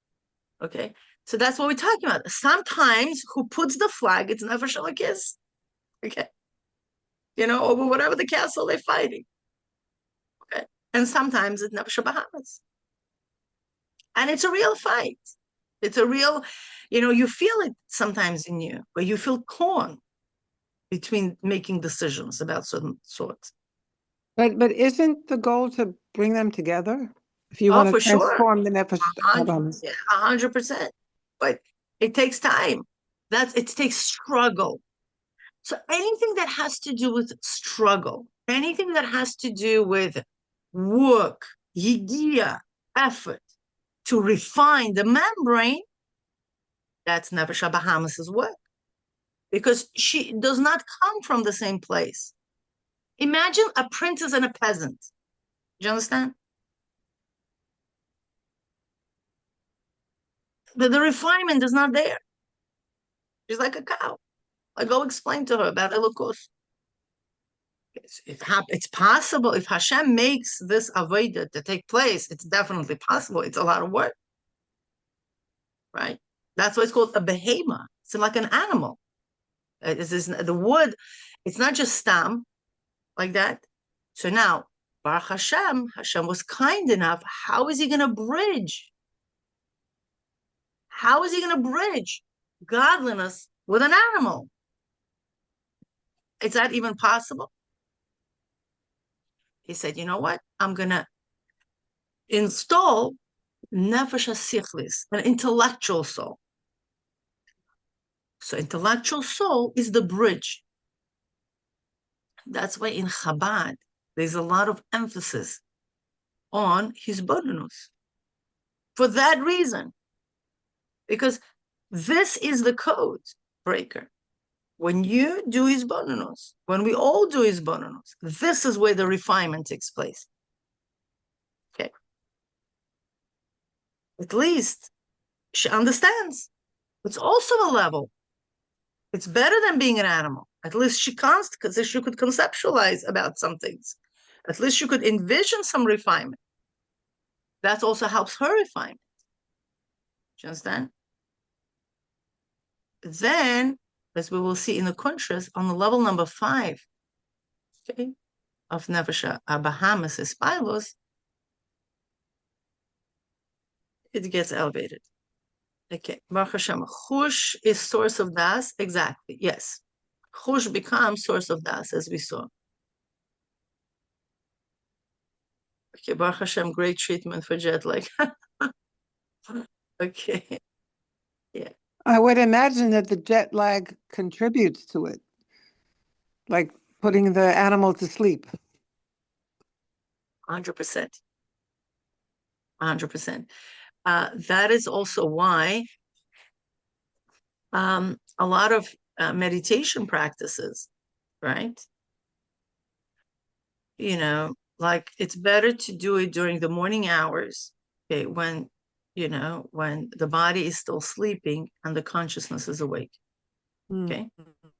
Okay. So that's what we're talking about. Sometimes who puts the flag, it's never Shalakis. Okay. Over whatever the castle they're fighting. Okay. And sometimes it's never Bahamas. And it's a real fight. It's a real, you feel it sometimes in you, where you feel torn between making decisions about certain sorts. But isn't the goal to bring them together? If you Oh, want to for sure. transform the nefesh habahamis. 100%. But it takes time. It takes struggle. So anything that has to do with struggle, anything that has to do with work, yigia, effort to refine the membrane, that's Nefesh Bahamas' work. Because she does not come from the same place. Imagine a princess and a peasant. Do you understand? The refinement is not there. She's like a cow. I go explain to her about Elokos. It's possible if Hashem makes this avodah to take place. It's definitely possible. It's a lot of work, right? That's why it's called a behema. It's like an animal. The wood. It's not just stam like that. So now, Baruch Hashem was kind enough. How is he going to bridge? How is he going to bridge godliness with an animal? Is that even possible? He said, you know what? I'm going to install nefesh sichlis, an intellectual soul. So intellectual soul is the bridge. That's why in Chabad, there's a lot of emphasis on his bonus. For that reason, because this is the code breaker. When you do his bonus, when we all do his bonus, this is where the refinement takes place. Okay. At least she understands. It's also a level. It's better than being an animal. At least she can't, because she could conceptualize about some things. At least she could envision some refinement. That also helps her refinement. Do you understand? Then, as we will see in the Kuntres, on the level number 5, okay, of Nefesh Bahamas Hahispaalus, it gets elevated. Okay, Baruch Hashem, Chush is source of das. Exactly, yes. Chush becomes source of das, as we saw. Okay, Baruch Hashem, great treatment for jet lag. Okay, yeah. I would imagine that the jet lag contributes to it, like putting the animal to sleep. 100%. 100%. That is also why a lot of meditation practices, right? Like it's better to do it during the morning hours, okay, when the body is still sleeping and the consciousness is awake. Okay.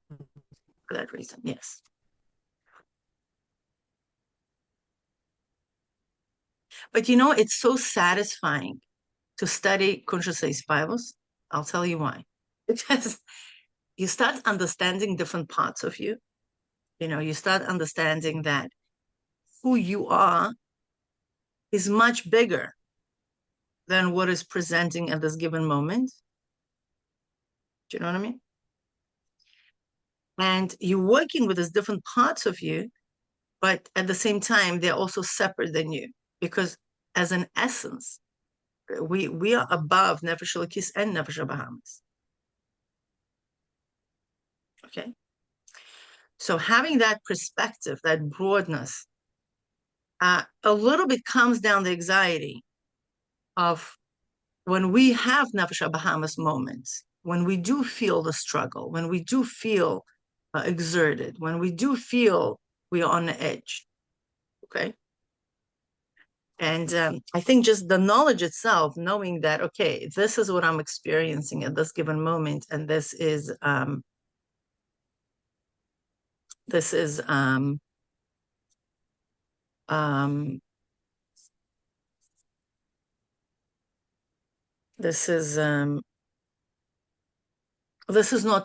For that reason, yes. But it's so satisfying to study Kuntres Hahispaalus. I'll tell you why. Because you start understanding different parts of you. You start understanding that who you are is much bigger than what is presenting at this given moment. Do you know what I mean? And you're working with these different parts of you, but at the same time, they're also separate than you. Because as an essence, we are above Nefesh Elokis and Nefesh Bahamas. Okay? So having that perspective, that broadness, a little bit calms down the anxiety of when we have Nefesh Bahamas moments, when we do feel the struggle, when we do feel exerted, when we do feel we are on the edge. okay? And I think just the knowledge itself, knowing that, okay, this is what I'm experiencing at this given moment, and this is this is um, um, this is not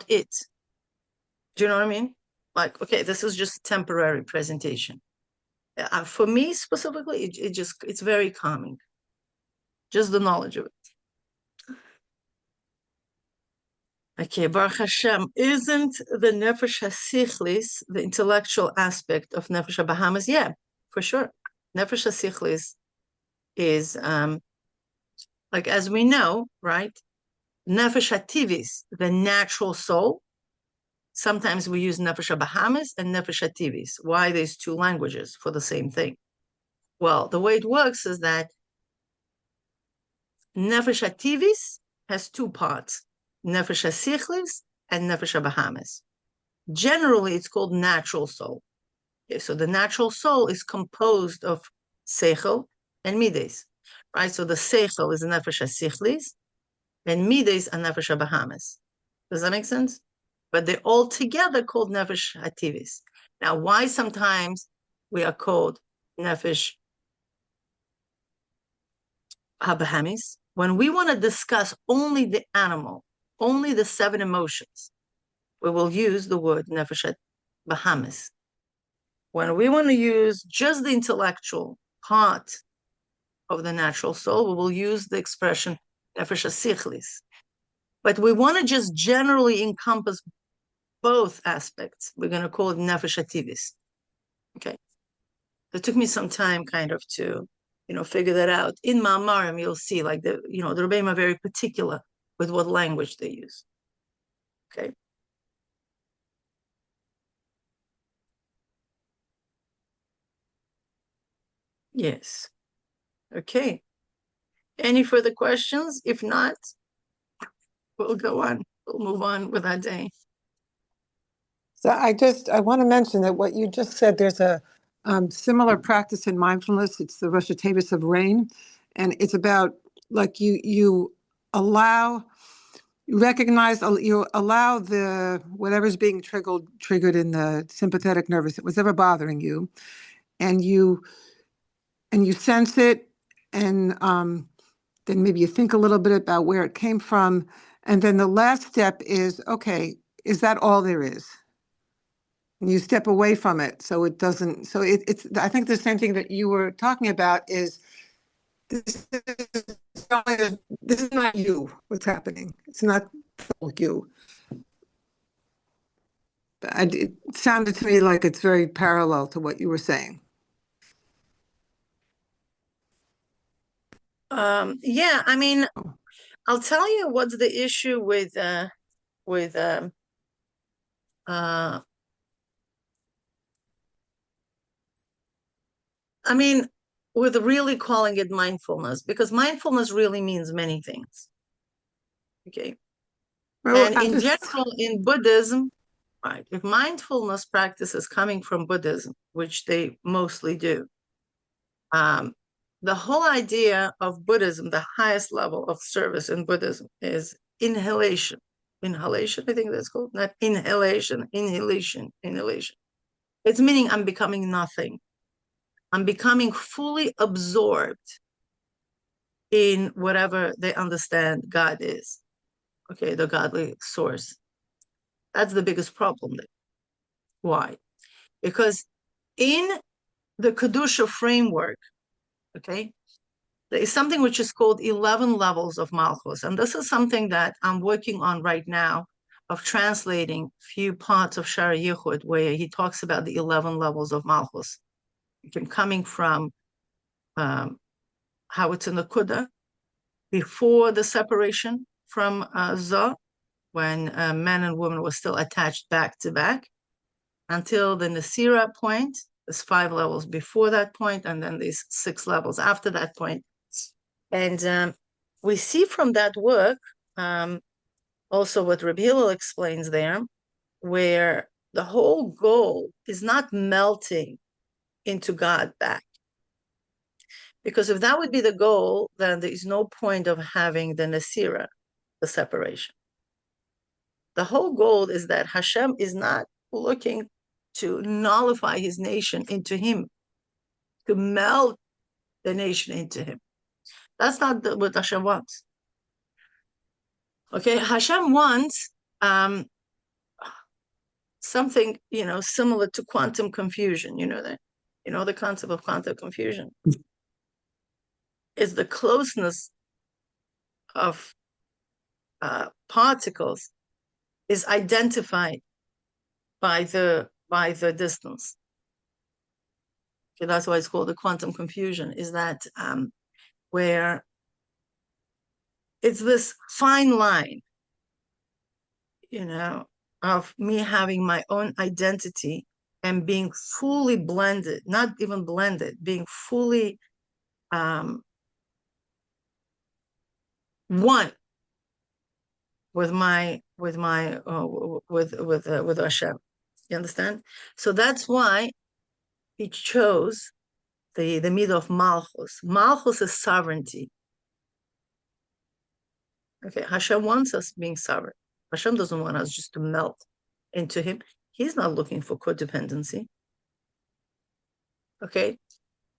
it. Do you know what I mean? Like, okay, this is just temporary presentation. For me specifically, it's very calming. Just the knowledge of it. Okay, Baruch Hashem, isn't the Nefesh HaSichlis the intellectual aspect of Nefesh HaBahamis? Yeah, for sure. Nefesh HaSichlis is, like, as we know, right? Nefesh HaTivis, the natural soul. Sometimes we use Nefesh HaBahamis and Nefesh HaTivis. Why these two languages for the same thing? Well, the way it works is that Nefesh HaTivis has two parts, Nefesh HaSichlis and Nefesh HaBahamis. Generally, it's called natural soul. Okay, so the natural soul is composed of seichel and mides, right? So the seichel is Nefesh HaSichlis and mides are Nefesh HaBahamis. Does that make sense? But they're all together called Nefesh HaTivis. Now, why sometimes we are called Nefesh HaBahamis? When we want to discuss only the animal, only the 7 emotions, we will use the word Nefesh HaBahamis. When we want to use just the intellectual part of the natural soul, we will use the expression Nefesh HaSichlis. But we want to just generally encompass both aspects. We're going to call it Nefesh HaTivis. Okay. It took me some time kind of to, figure that out. In Ma'amarim, you'll see like the Rebbeim are very particular with what language they use. Okay. Yes. Okay. Any further questions? If not, we'll go on. We'll move on with our day. So I want to mention that what you just said, there's a similar practice in mindfulness. It's the Rosh Hashanah of rain, and it's about like you recognize, you allow the whatever's being triggered in the sympathetic nervous, whatever bothering you, and you sense it, and then maybe you think a little bit about where it came from, and then the last step is, okay, is that all there is? And you step away from it, so it doesn't. So it's. I think the same thing that you were talking about is this is not you. What's happening? It's not you. It sounded to me like it's very parallel to what you were saying. Yeah, I mean, I'll tell you what's the issue with I mean, with really calling it mindfulness, because mindfulness really means many things. Okay. Well, And in general, in Buddhism, right, if mindfulness practice is coming from Buddhism, which they mostly do, the whole idea of Buddhism, the highest level of service in Buddhism is inhalation. Inhalation, I think that's called, not inhalation, inhalation. It's meaning I'm becoming nothing. I'm becoming fully absorbed in whatever they understand God is. Okay, the godly source. That's the biggest problem there. Why? Because in the Kedusha framework, okay, there is something which is called 11 levels of Malchus. And this is something that I'm working on right now of translating few parts of Shara Yichud where he talks about the 11 levels of Malchus. Coming from how it's in the Kuda, before the separation from Zah, when men and women were still attached back to back, until the Nasira point. There's 5 levels before that point, and then these 6 levels after that point. And we see from that work also what Rabbi Hillel explains there, where the whole goal is not melting into God back. Because if that would be the goal, then there is no point of having the Nasira, the separation. The whole goal is that Hashem is not looking to nullify his nation into him, to melt the nation into him. That's not what Hashem wants. Okay, Hashem wants something, similar to quantum confusion. You know that? You know the concept of quantum confusion is the closeness of particles is identified by the distance. Okay, that's why it's called the quantum confusion. Is that where it's this fine line, of me having my own identity and being fully blended, not even blended, being fully one with Hashem. You understand? So that's why he chose the midah of Malchus. Malchus is sovereignty. Okay, Hashem wants us being sovereign. Hashem doesn't want us just to melt into him. He's not looking for codependency. Okay,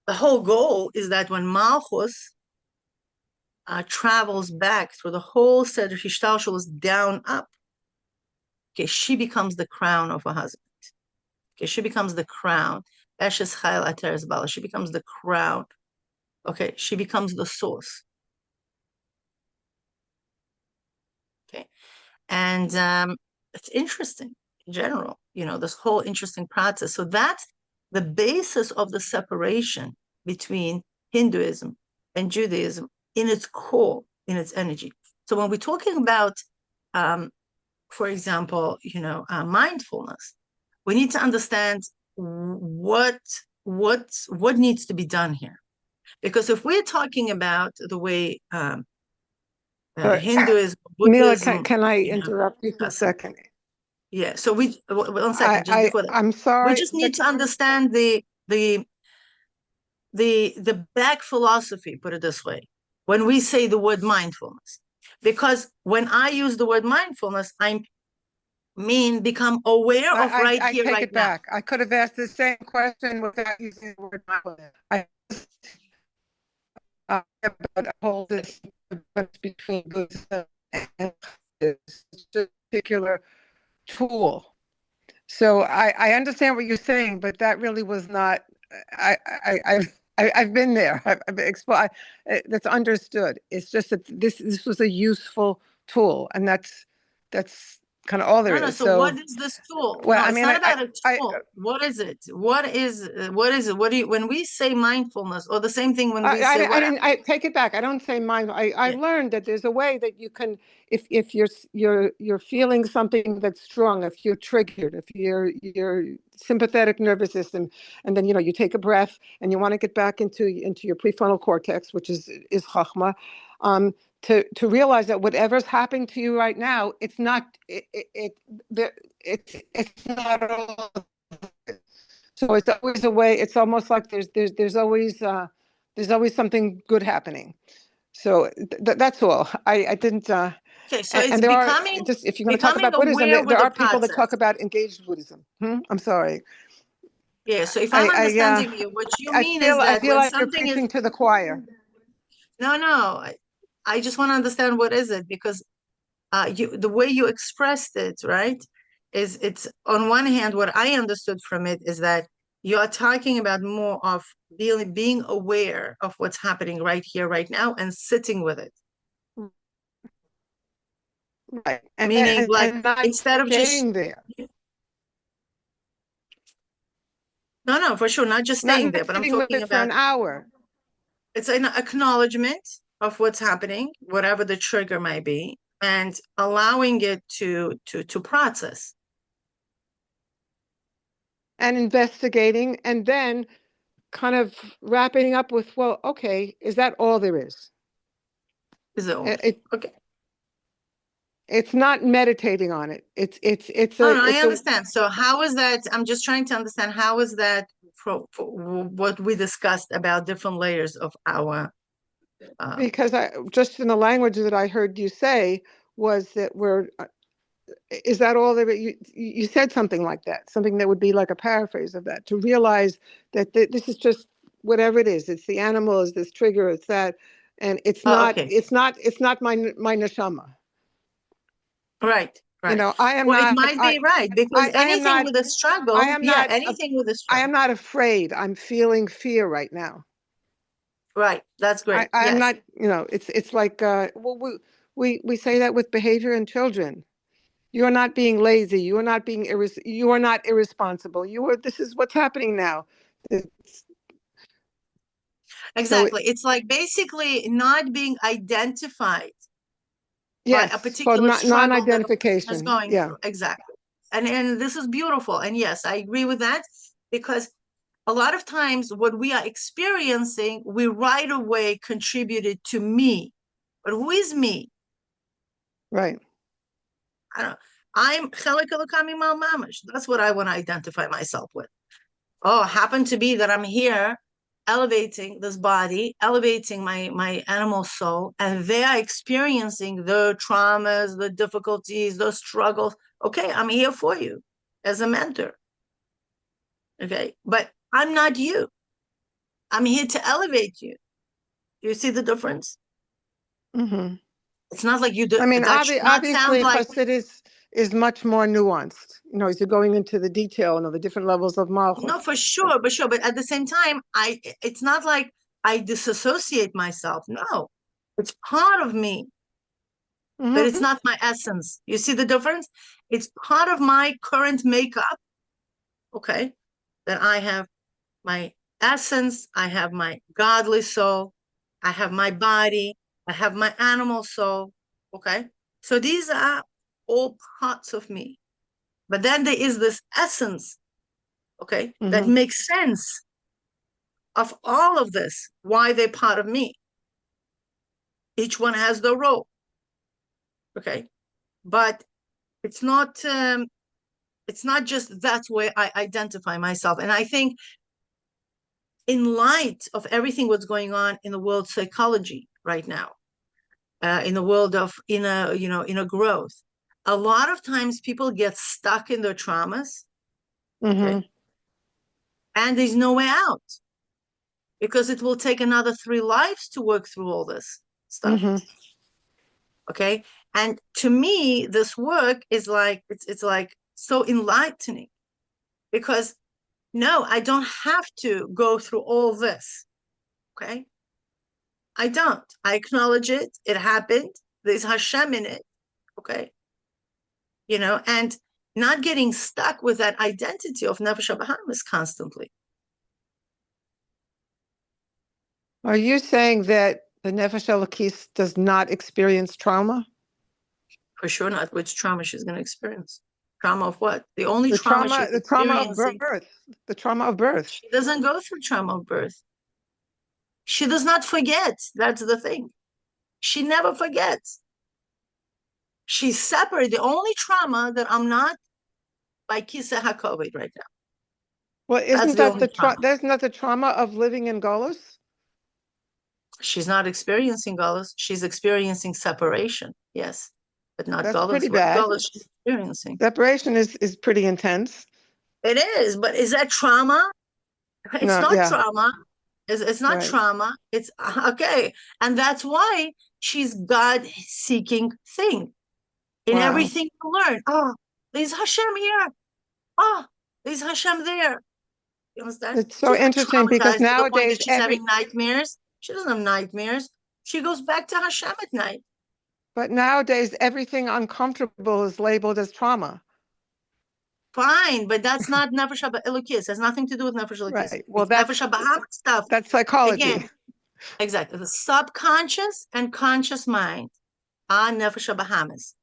the whole goal is that when Malchus travels back through the whole Seder Hishtalshelus down up, okay, she becomes the crown of a husband. Okay, she becomes the crown. Eshes Chayil Ateres Bala. She becomes the crown. Okay, she becomes the source. Okay, and it's interesting in general, this whole interesting process. So that's the basis of the separation between Hinduism and Judaism in its core, in its energy. So when we're talking about, for example, mindfulness, we need to understand what needs to be done here. Because if we're talking about the way Hinduism, Buddhism, Mila, can I interrupt you for a second? Yeah. So one second, just before that. I'm sorry. We just need to understand the back philosophy, put it this way, when we say the word mindfulness. Because when I use the word mindfulness, I mean become aware of right here, right now. I take it back. I could have asked the same question without using the word mindfulness. About whole this difference between Buddhism and this particular tool. So I understand what you're saying, but that really was not. I've been there. I've explained. That's understood. It's just that this was a useful tool, and that's kind of all there is. So what is this tool? Well, it's not about a tool. What is it? What is it? What do you, when we say mindfulness, or the same thing when we say I take it back. I don't say mindful. I learned that there's a way that you can, if you're feeling something that's strong, if you're triggered, if your sympathetic nervous system, and then you take a breath and you want to get back into your prefrontal cortex, which is chachma. To realize that whatever's happening to you right now, it's not it's not all. So it's always a way. It's almost like there's always something good happening. So that's all. I didn't. Okay, so it's becoming. Just if you're going to talk about Buddhism, there are people that talk about engaged Buddhism. I'm sorry. Yeah. So if I'm understanding you, what you mean is that I feel like you're preaching to the choir. No. I just want to understand what is it, because the way you expressed it, right, is it's on one hand, what I understood from it is that you're talking about more of being aware of what's happening right here, right now, and sitting with it. Right. Meaning, instead of just staying there. No, for sure, not just staying there, but I'm talking about for an hour. It's an acknowledgement of what's happening, whatever the trigger might be, and allowing it to process. And investigating, and then kind of wrapping up with, well, okay, is that all there is? Is it all? Okay. It's not meditating on it. Oh, no, I It's a understand. So how is that? I'm just trying to understand how is that for what we discussed about different layers of our because I just in the language that I heard you say was that we're is that all that you said something like that, something that would be like a paraphrase of that, to realize that this is just whatever it is. It's the animal, is this trigger, it's that, and oh, okay. it's not my neshama. Right, You right. know, I am Well, it not might be right because I am anything not with a I struggle, am yeah, not anything with a I struggle. am not afraid. I'm feeling fear right now. Right, that's great. I am Yes. not, you know, it's like well we say that with behavior in children. You are not being lazy. You are not being you are not irresponsible. You are this is what's happening now. It's, so Exactly. It's like basically not being identified by a yes, so particular struggle that a person is non-identification. going Yeah. through. Exactly. And this is beautiful. And yes, I agree with that because a lot of times what we are experiencing, we right away contributed to me. But who is me? Right. I don't I'm chelik elokami mal mamash. That's what I want to identify myself with. Oh, happen to be that I'm here elevating this body, elevating my animal soul, and they are experiencing the traumas, the difficulties, the struggles. Okay, I'm here for you as a mentor. Okay, but I'm not you. I'm here to elevate you. Do you see the difference? Hmm. It's not like you do I mean, that should not sound obviously, like because it is much more nuanced. You know, as you're going into the detail and the different levels of no, malchus. for sure, for sure. But at the same time, it's not like I disassociate myself. No, it's part of me, but it's Hmm. not my essence. You see the difference? It's part of my current makeup, okay? That I have my essence, I have my godly soul, I have my body, I have my animal soul, okay? So these are all parts of me. But then there is this essence, okay, that Hmm. makes sense of all of this, why they're part of me. Each one has their role, okay? But it's not it's not just that's where I identify myself. And I think in light of everything what's going on in the world psychology right now, in the world of inner growth, a lot of times people get stuck in their traumas, Hmm. okay, and there's no way out because it will take another 3 lives to work through all this stuff, Hmm. okay. And to me, this work is like it's like so enlightening because no, I don't have to go through all this, okay. I don't. I acknowledge it. It happened. There's Hashem in it. Okay. And not getting stuck with that identity of Nefesh Bahamas constantly. Are you saying that the nefesh elokis does not experience trauma? For sure not which trauma she's going to experience. Trauma of what? The only trauma she's The trauma of experiencing, birth, the trauma of birth. she doesn't go through trauma of birth. She does not forget. That's the thing. She never forgets. She's separate. The only trauma that I'm not by Kisa HaKovid right now. Well, That's isn't the that only trauma. that's not the trauma of living in Golos? She's not experiencing Gullus. She's experiencing separation. Yes, but not That's Gullus. pretty What bad. Gullus she's experiencing? Separation is pretty intense. It is, but is that trauma? It's No, not yeah, trauma. It's not right. trauma. It's okay. And that's why she's God seeking thing in Wow. everything you learn. Oh, there's Hashem here. Oh, there's Hashem there. You understand? It's so She's not interesting because traumatized to the point nowadays that she's having nightmares. She doesn't have nightmares. She goes back to Hashem at night. everything uncomfortable is labeled as trauma. Fine, but that's not Nefesh Elokis. Has nothing to do with Nefesh Elokis. Right. Well, It's Nefesh Bahamut stuff. that's psychology. Again, exactly. The subconscious and conscious mind are Nefesh Bahamas.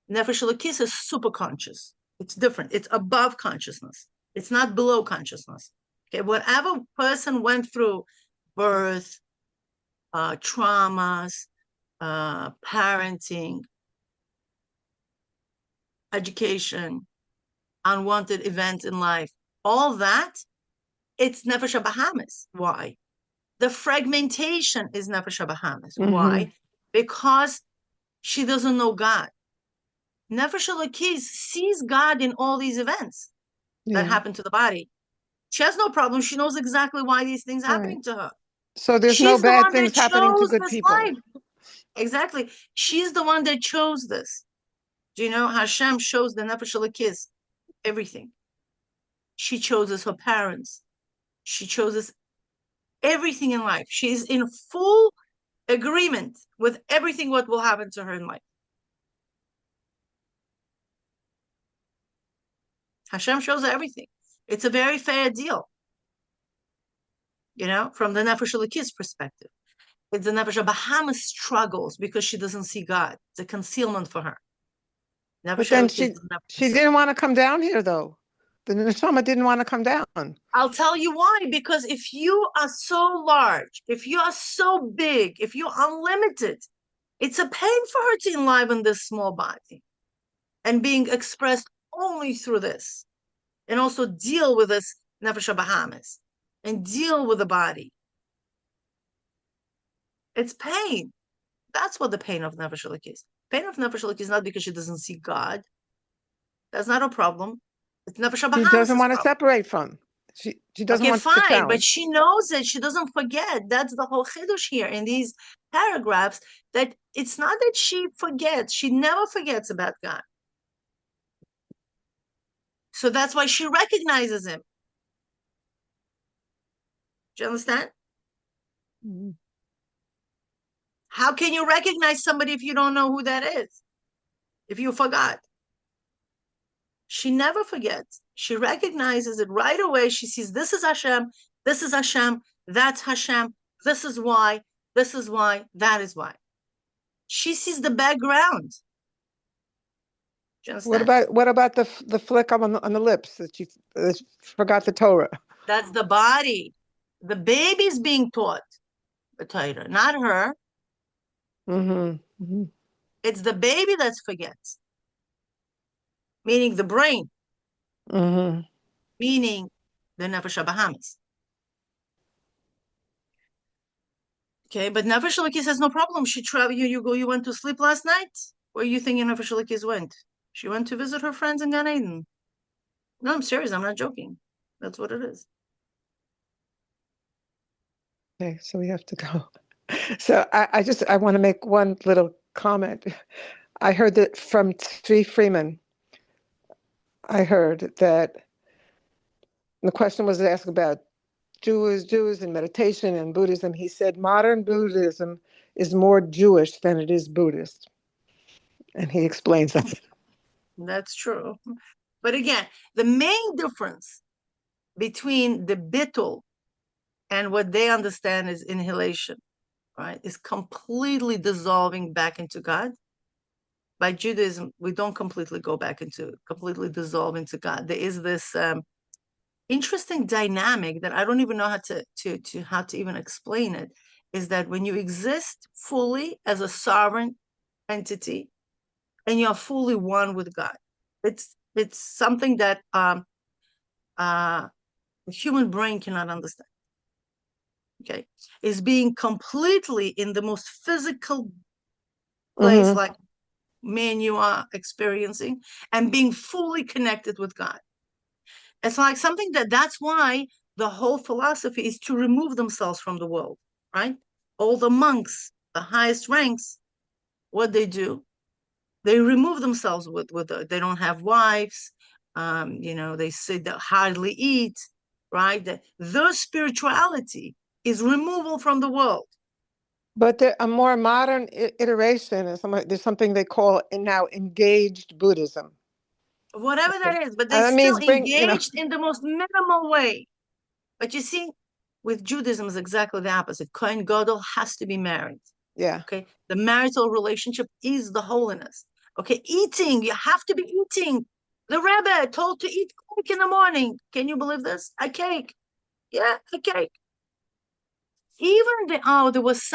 Nefesh Elokis is super conscious. It's different. It's above consciousness. It's not below consciousness. Okay, whatever person went through birth, traumas, parenting, education, unwanted events in life, all that, it's Nefesh Bahamas. Why? The fragmentation is Nefesh Bahamas. Why? Because she doesn't know God. Nefesh Elokis sees God in all these events that happen to the body. She has no problem. She knows exactly why these things are happening to her. So there's no She's the bad one that things happening to chose good this people. life. Exactly. She's the one that chose this. Do you know Hashem shows the Nefesh Elokis everything? She chooses her parents. She chooses everything in life. She's in full agreement with everything what will happen to her in life. Hashem shows her everything. It's a very fair deal, from the Nefesh Elokis perspective. It's the Nefesh Bahamas struggles because she doesn't see God. It's a concealment for her. But then she didn't want to come down here, though. The neshama didn't want to come down. I'll tell you why. Because if you are so large, if you are so big, if you're unlimited, it's a pain for her to enliven this small body and being expressed only through this, and also deal with this Nefesh Bahamas and deal with the body. It's pain. That's what the pain of Nefesh Elokis is. Pain of Nefesh Elokis is not because she doesn't see God. That's not a problem. It's Nefesh Bahamas' She doesn't want to separate from. She doesn't want to challenge. But she knows it. She doesn't forget. That's the whole chiddush here in these paragraphs, that it's not that she forgets. She never forgets about God. So that's why she recognizes him. Do you understand? Mm-hmm. How can you recognize somebody if you don't know who that is? If you forgot? She never forgets. She recognizes it right away. She sees this is Hashem, this is Hashem, that's Hashem, this is why, that is why. She sees the background. What about the flick on the lips that she forgot the Torah? That's the body. The baby's being taught the Torah, not her. It's the baby that forgets, meaning the brain, meaning the Nefesh Bahamas. Okay, but Nefesh Elokis has no problem. She traveled. You went to sleep last night? Where you think Nefesh Elokis went? She went to visit her friends in Gan Eden. No, I'm serious. I'm not joking. That's what it is. Okay, so we have to go. So I want to make one little comment. I heard that from Tzvi Freeman. I heard that the question was asked about Jews and meditation and Buddhism. He said modern Buddhism is more Jewish than it is Buddhist. And he explains that. That's true. But again, the main difference between the bittul and what they understand is inhalation, right, is completely dissolving back into God. By Judaism, we don't completely dissolve into God. There is this interesting dynamic that I don't even know how to even explain it, is that when you exist fully as a sovereign entity and you're fully one with God, it's something that the human brain cannot understand. Okay, is being completely in the most physical place like me and you are experiencing, and being fully connected with God. It's like something that's why the whole philosophy is to remove themselves from the world, right? All the monks, the highest ranks, what they do, they remove themselves they don't have wives, they sit, they hardly eat, right? Their spirituality is removal from the world. But a more modern iteration is there's something they call now engaged Buddhism. Whatever that is, but they're still engaged in the most minimal way. But you see, with Judaism is exactly the opposite. Kohen Gadol has to be married. Yeah. Okay. The marital relationship is the holiness. Okay. Eating, you have to be eating. The Rebbe told to eat cake in the morning. Can you believe this? A cake. Yeah, a cake. There was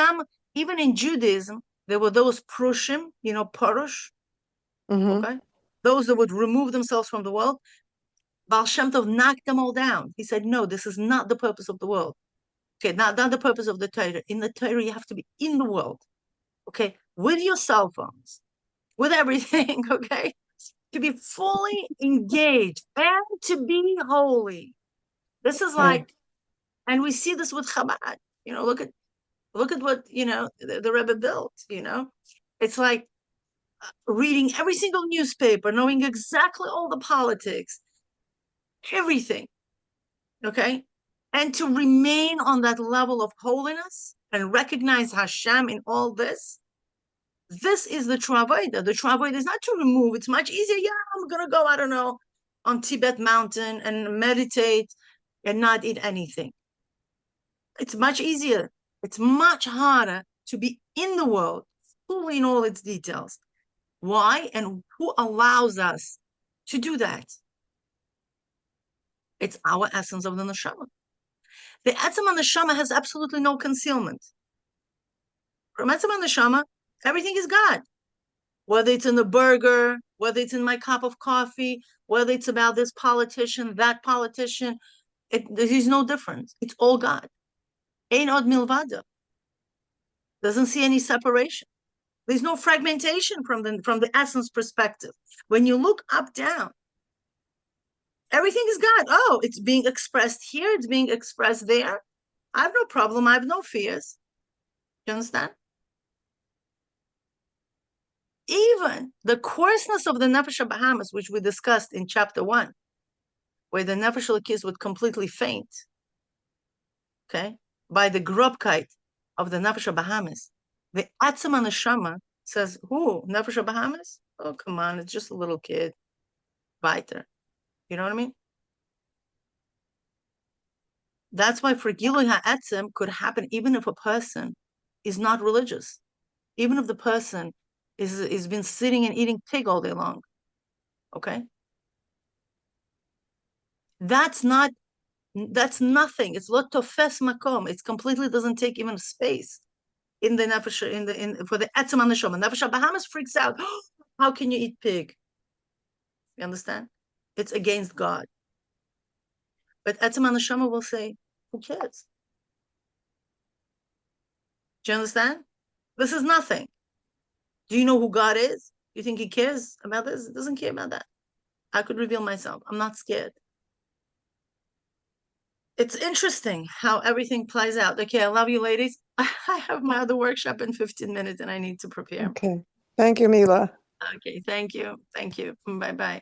even in Judaism, there were those Prushim, Purush. Okay. those that would remove themselves from the world, Baal Shem Tov knocked them all down. He said, no, this is not the purpose of the world. Okay, not the purpose of the Torah. In the Torah, you have to be in the world, okay, with your cell phones, with everything, okay, to be fully engaged and to be holy. This is Okay. like, and we see this with Chabad. Look at what the Rebbe built. It's like reading every single newspaper, knowing exactly all the politics, everything. Okay, and to remain on that level of holiness and recognize Hashem in all this. This is the true avodah. The true avodah is not to remove. It's much easier. Yeah, I'm gonna go, I don't know, on Tibet mountain and meditate and not eat anything. It's much easier. It's much harder to be in the world, fully in all its details. Why? And who allows us to do that? It's our essence of the neshama. The etzem on the neshama has absolutely no concealment. From etzem on the neshama, everything is God. Whether it's in the burger, whether it's in my cup of coffee, whether it's about this politician, that politician, there's no difference. It's all God. Ein od milvado. Doesn't see any separation. There's no fragmentation from the essence perspective. When you look up down, everything is God. Oh, it's being expressed here. It's being expressed there. I have no problem. I have no fears. You understand? Even the coarseness of the Nefesh Bahamas, which we discussed in chapter 1, where the Nefesh Elokis would completely faint, okay, by the grobkeit of the Nefesh Bahamas. The Atzma Neshama says, who? Nefesh Bahamas? Oh, come on, it's just a little kid. Weiter. You know what I mean? That's why for Gilui HaEtzem could happen even if a person is not religious, even if the person is been sitting and eating pig all day long. Okay? That's nothing. It's lo tofes makom. It completely doesn't take even space in the nefesh, for the etzem neshama. Nefesh Bahamas freaks out. How can you eat pig? You understand? It's against God. But etzem neshama will say, who cares? Do you understand? This is nothing. Do you know who God is? You think he cares about this? He doesn't care about that. I could reveal myself. I'm not scared. It's interesting how everything plays out. Okay, I love you, ladies. I have my other workshop in 15 minutes and I need to prepare. Okay. Thank you, Mila. Okay, thank you. Thank you. Bye-bye.